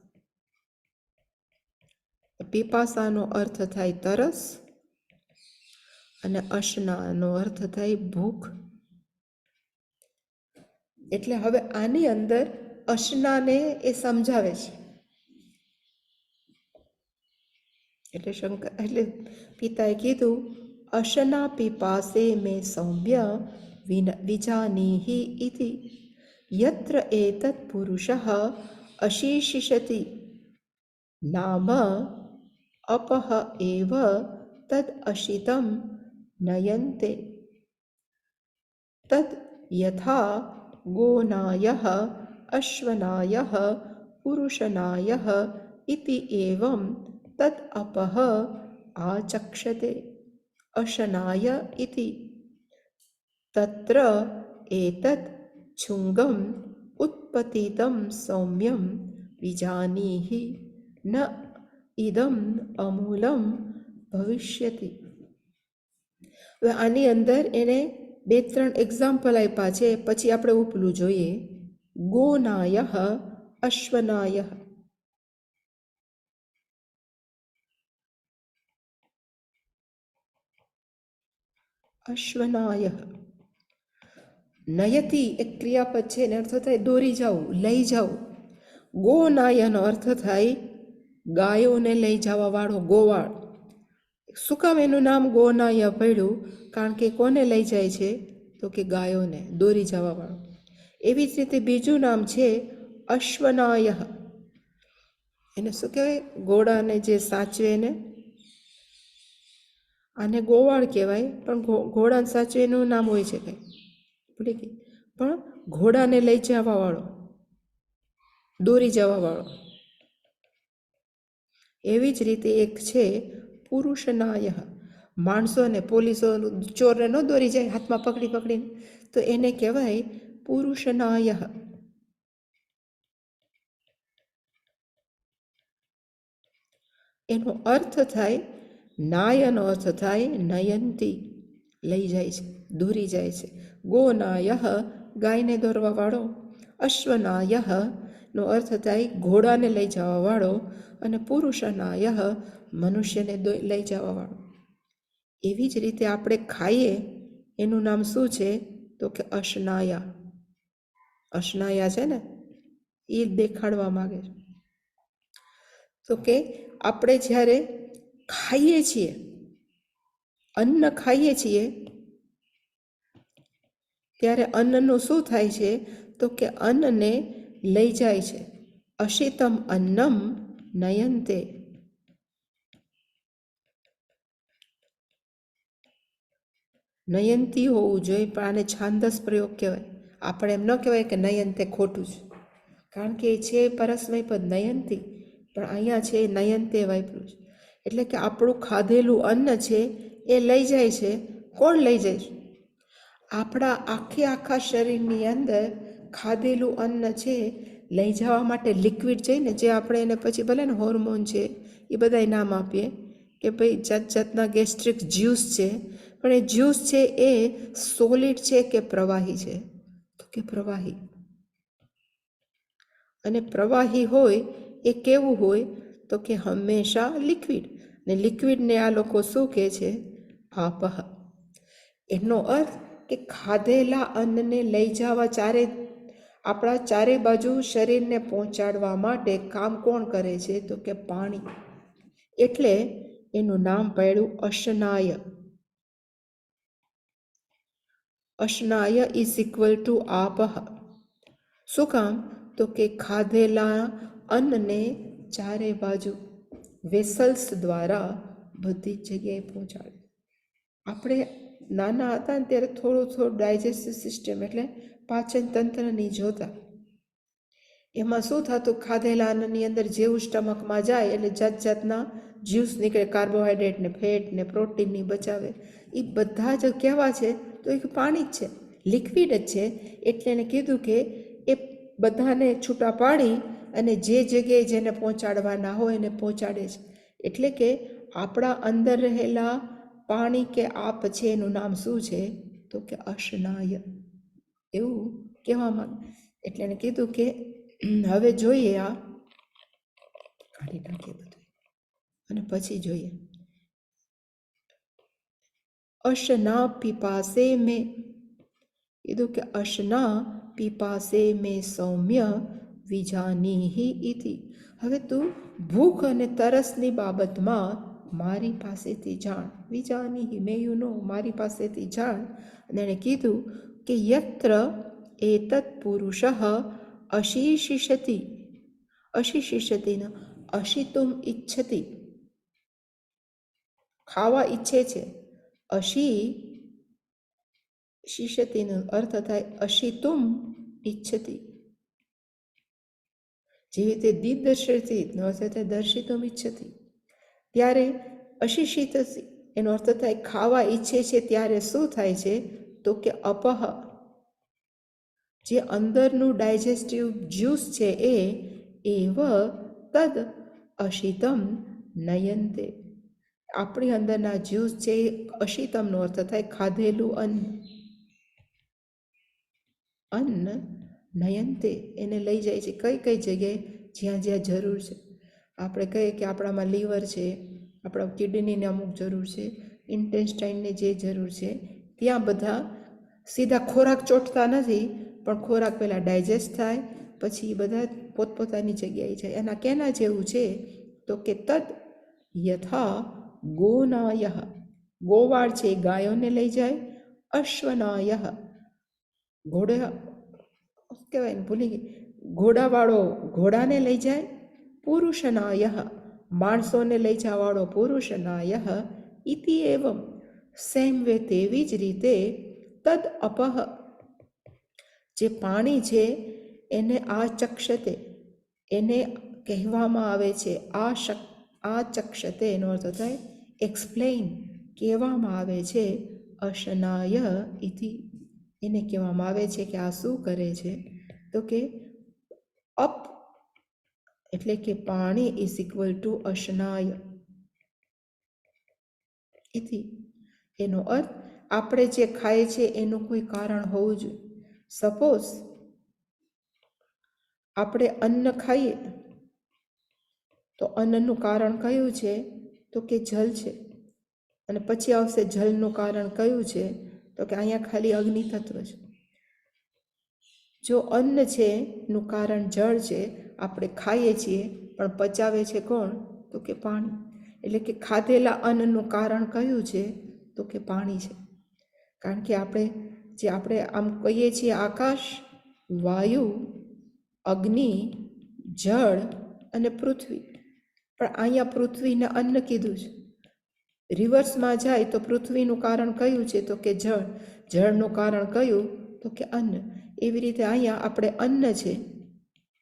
પીપાસાનો અર્થ થાય તરસ, અને અશનાનો અર્થ થાય ભૂખ. એટલે હવે આની અંદર અશનાને એ સમજાવે છે. એટલે પિતાએ કીધું અશના પીપાસે મે સૌમ્ય વિજાનીહિ ઇતિ યત્ર એતત પુરુષઃ અશેષિષતિ નામ અપહ એવ તદ અશિતમ નયન્તે તદ યથા ગોનાયઃ અશ્વનાયઃ પુરુષનાયઃ ઇતિ એવં તદ અપહ આચક્ષતે અશનાય ઇતિ તત્ર એતત છુંગમ ઉત્પતિતમ સૌમ્યમ વિજાનીહિ ન ઇદમ અમૂલમ ભવિષ્યતિ. હવે આની અંદર એને 2-3 એક્ઝામ્પલ આપ્યા છે. પછી આપણે ઉપલું જોઈએ. ગોનાયઃ અશ્વનાયઃ. અશ્વનાયઃ નયતિ એક ક્રિયાપદ છે ને અર્થ થાય દોરી જવું, લઈ જવું. ગોનાયનો અર્થ થાય ગાયોને લઈ જવા વાળો ગોવાળ. શું કામ એનું નામ ગોનાય પડ્યું? કારણ કે કોને લઈ જાય છે? તો કે ગાયોને, દોરી જવા વાળો. એવી જ રીતે બીજું નામ છે અશ્વનાય. એને શું કહેવાય? ઘોડાને જે સાચવે ને, આને ગોવાળ કહેવાય. પણ ઘોડાને સાચવે એનું નામ હોય છે કંઈ ભૂલી ગઈ. પણ ઘોડાને લઈ જવા વાળો, દોરી જવા વાળો. એવી જ રીતે એક છે પુરુષનાય. માણસોને, પોલીસો ચોરને ન દોરી જાય હાથમાં પકડી પકડીને, તો એને કહેવાય પુરુષનાય. એનો અર્થ થાય નાયનો અર્થ થાય નયંતી, લઈ જાય છે, દોરી જાય છે. ગોનાય ગાયને દોરવા વાળો. અશ્વનાય નો અર્થ થાય ઘોડાને લઈ જવા વાળો. અને પુરુષનાય મનુષ્યને લઈ જવા વાળો. એવી જ રીતે આપણે ખાઈએ એનું નામ શું છે? તો કે અશનાયા. અશનાયા છે ને, એ દેખાડવા માંગે છે. તો કે આપણે જ્યારે ખાઈએ છીએ, અન્ન ખાઈએ છીએ, ત્યારે અન્નનું શું થાય છે? તો કે અન્નને લઈ જાય છે. અશિતમ અન્નમ નયન્તે. નયંતી હોવું જોઈએ, પણ આને છાંદસ પ્રયોગ કહેવાય. આપણે એમ ન કહેવાય કે નયંતે ખોટું છે, કારણ કે એ છે પરસ્મય પદ નયંતી, પણ અહીંયા છે નયંતે વાપર્યું છે. એટલે કે આપણું ખાધેલું અન્ન છે એ લઈ જાય છે. કોણ લઈ જાય છે? આપણા આખા શરીરની અંદર ખાધેલું અન્ન છે લઈ જવા માટે લિક્વિડ છે ને, જે આપણે એને પછી ભલે ને હોર્મોન છે એ બધાય નામ આપીએ કે ભાઈ જાત જાતના ગેસ્ટ્રિક જ્યુસ છે, પણ એ જ્યુસ છે એ સોલિડ છે કે પ્રવાહી છે? તો કે પ્રવાહી. અને પ્રવાહી હોય એ કેવું હોય? તો કે હંમેશા લિક્વિડ. ને લિક્વિડને આ લોકો શું કહે છે? આપહ. એનો અર્થ કે ખાધેલા અન્નને લઈ જવા આપણા ચારે બાજુ શરીરને પહોંચાડવા માટે કામ કોણ કરે છે? તો કે પાણી. એટલે એનું નામ પડ્યું અશનાય. અશનાય ઇઝ ઇક્વલ ટુ આપહ. શું કામ? તો કે ખાધેલા અન્નને ચારે બાજુ વેસલ્સ દ્વારા બધી જ જગ્યાએ પહોંચાડે. આપણે નાના હતા ને ત્યારે થોડું ડાયજેસ્ટિવ સિસ્ટમ એટલે પાચન તંત્રની જોતા. એમાં શું થતું? ખાધેલા અન્નની અંદર જેવું સ્ટમકમાં જાય એટલે જાત જાતના જ્યુસ નીકળે, કાર્બોહાઈડ્રેટ ને ફેટ ને પ્રોટીનની બચાવે. એ બધા જ કેવા છે? તો એક પાણી જ છે, લિક્વિડ જ છે. એટલે એને કીધું કે એ બધાને છૂટા પાડી અને જે જગ્યાએ જેને પહોંચાડવાના હોય એને પહોંચાડે છે. એટલે કે આપણા અંદર રહેલા પાણી કે આપ છે એનું નામ શું છે? તો કે અશનાય. એવું કહેવામાં. એટલે એને કીધું કે હવે જોઈએ, આ કાઢી નાખીએ બધું અને પછી જોઈએ. અશના પીપાસે મેં કીધું કે અશના પીપાસે મેં સૌમ્ય વિજાનીહિ ઇતિ. હવે તું ભૂખ અને તરસની બાબતમાં મારી પાસેથી જાણ. વિજાનીહિ, મે યુ નો, મારી પાસેથી જાણ. અને એણે કીધું કે યત્ર એતત પુરુષ અશીષિષતિ. અશીષિષતિ ન અશિતુમ ઈચ્છતિ, ખાવા ઈચ્છે છે. અશીષિષતિનો અર્થ થાય અશિતુમ ઈચ્છતિ. જેવી રીતે દિદર્શિત નો અર્થ થાય દર્શિતુમ ઈચ્છતિ. ત્યારે અશિષિતસી એનો અર્થ થાય ખાવા ઈચ્છે છે. ત્યારે શું થાય છે? તો કે અપહ, જે અંદરનું ડાયજેસ્ટિવ જ્યુસ છે એવ તદ અશિતમ નયંતે. આપણી અંદરના જ્યુસ છે એ અશિતમનો અર્થ થાય ખાધેલું અન્ન નયંતે, એને લઈ જાય છે. કઈ કઈ જગ્યાએ? જ્યાં જ્યાં જરૂર છે. આપણે કહીએ કે આપણામાં લીવર છે, આપણા કિડનીને અમુક જરૂર છે, ઇન્ટેસ્ટાઇનને જે જરૂર છે, ત્યાં બધા સીધા ખોરાક ચોટતા નથી, પણ ખોરાક પહેલાં ડાયજેસ્ટ થાય, પછી બધા પોતપોતાની જગ્યાએ જાય. એના કેના જેવું છે? તો કે તદ યથા ગોનાય, ગોવાળ છે ગાયોને લઈ જાય. અશ્વનાય, ઘોડા કહેવાય ને, ભૂલી ગઈ, ઘોડાવાળો ઘોડાને લઈ જાય. પુરુષનાય, માણસોને લઈ જવાવાળો પુરુષનાય. ઇતિ એવમ, સેમ વે તેવી જ રીતે તદ અપહ, જે પાણી છે એને આ ચક્ષતે, એને કહેવામાં આવે છે આ ચક્ષતે, એનો અર્થ થાય એક્સપ્લેઇન, કહેવામાં આવે છે. અશનાય ઇતિ, એને કહેવામાં આવે છે કે આ શું કરે છે? તો કે અપ એટલે કે પાણી ઇઝ ઇક્વલ ટુ અશનાય ઇતિ. એનો અર્થ આપણે જે ખાઈએ છીએ એનું કોઈ કારણ હોવું જોઈએ. સપોઝ આપણે અન્ન ખાઈએ તો અન્નનું કારણ કયું છે? તો કે જલ છે. અને પછી આવશે જલનું કારણ કયું છે? તો કે અહીંયા ખાલી અગ્નિ તત્વ છે. જો અન્ન છે નું કારણ જળ છે, આપણે ખાઈએ છીએ પણ પચાવે છે કોણ? તો કે પાણી. એટલે કે ખાધેલા અન્નનું કારણ કયું છે? તો કે પાણી છે. કારણ કે આપણે આમ કહીએ છીએ આકાશ, વાયુ, અગ્નિ, જળ અને પૃથ્વી, પણ અહીંયા પૃથ્વીને અન્ન કીધું છે. રિવર્સમાં જાય તો પૃથ્વીનું કારણ કયું છે? તો કે જળ. જળનું કારણ કયું? તો કે અન્ન. એવી રીતે અહીંયા આપણે અન્ન છે,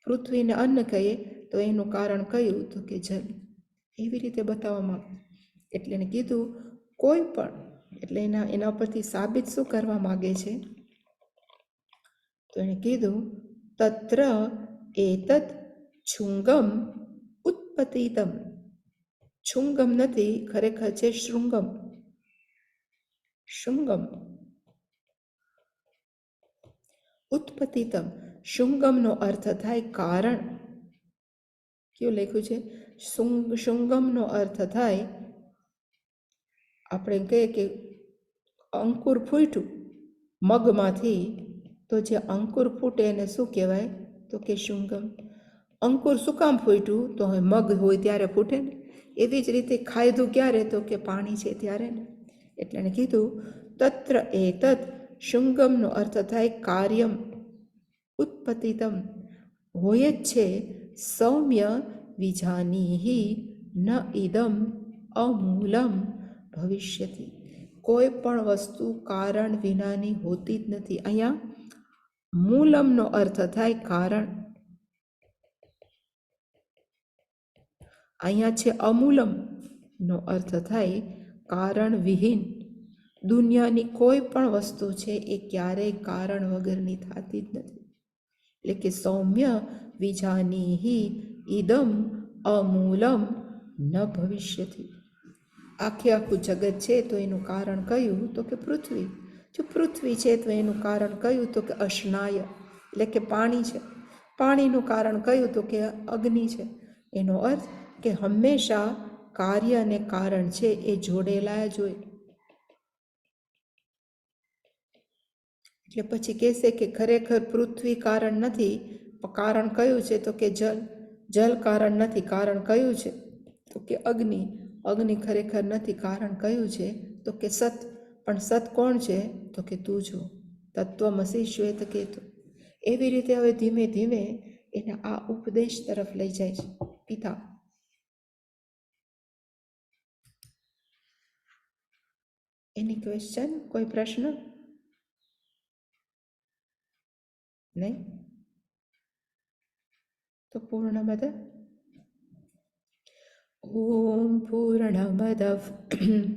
પૃથ્વીને અન્ન કહીએ તો એનું કારણ કયું? તો કે જલ. એવી રીતે બતાવવામાં. એટલે એને કીધું કોઈ પણ એટલે એના પરથી સાબિત શું કરવા માગે છે? તો એણે કીધું તત્ર એતત છુંગમ ઉત્પતિતમ. છુંગમ નથી, ખરેખર છે શૃંગમ. શુંગમ ઉત્પતિતમ. શુંગમનો અર્થ થાય કારણ. કેવું લખ્યું છે? શુંગમનો અર્થ થાય, આપણે કહીએ કે અંકુર ફૂટ્યું મગમાંથી, તો જે અંકુર ફૂટે એને શું કહેવાય? તો કે શુંગમ. અંકુર શું કામ ફૂટ્યું? તો હવે મગ હોય ત્યારે ફૂટે ને. એવી જ રીતે ખાધું ક્યારે? તો કે પાણી છે ત્યારે ને. એટલે એને કીધું તત્ર એતત. શુંગમનો અર્થ થાય કાર્યમ. ઉત્પતિતમ હોય જ છે. સૌમ્ય વિજાનીહિ ન ઇદમ અમૂલમ ભવિષ્યતિ. કોઈ પણ વસ્તુ કારણ વિનાની હોતી જ નથી. અહીંયા મૂલમનો અર્થ થાય કારણ. અહીંયા છે અમૂલમ નો અર્થ થાય કારણ વિહીન. દુનિયાની કોઈ પણ વસ્તુ છે એ ક્યારેય કારણ વગરની થતી જ નથી. એટલે કે સૌમ્ય વિજાનીહિ ઇદમ અમૂલમ ન ભવિષ્યતિ. આખું જગત છે તો એનું કારણ કયું? તો કે પૃથ્વી. જો પૃથ્વી છે તો એનું કારણ કયું? તો કે અશ્નાય, એટલે કે પાણી છે. પાણીનું કારણ કયું? તો કે અગ્નિ છે. એનો અર્થ કે હંમેશા કાર્ય અને કારણ છે એ જોડેલા જ હોય. એટલે પછી કહેશે કે ખરેખર પૃથ્વી કારણ નથી, કારણ કયું છે? તો કે જલ. જલ કારણ નથી, કારણ કયું છે? તો કે અગ્નિ. અગ્નિ ખરેખર નથી, કારણ કયું છે? તો કે સત. પણ સત કોણ છે? તો કે તું છો. તત્વમસી શ્વેત કેતુ. એવી રીતે હવે ધીમે ધીમે એને આ ઉપદેશ તરફ લઈ જાય છે પિતા. Any question? કોઈ પ્રશ્ન? નહીં? તો પૂર્ણમદ ઓમ પૂર્ણમદ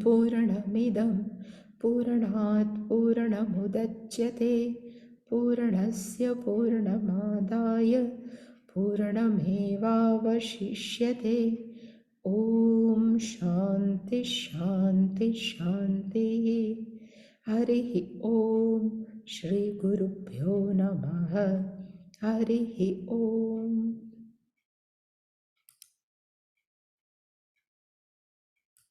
પૂર્ણમિદં પૂર્ણાત પૂર્ણમુદચ્યતે પૂર્ણસ્ય પૂર્ણમાદાય પૂર્ણમેવાવશિષ્યતે. ઓમ શાંતિ શાંતિ શાંતિ. હરિ ઓમ. શ્રી ગુરુભ્યો નમઃ. હરિ ઓમ.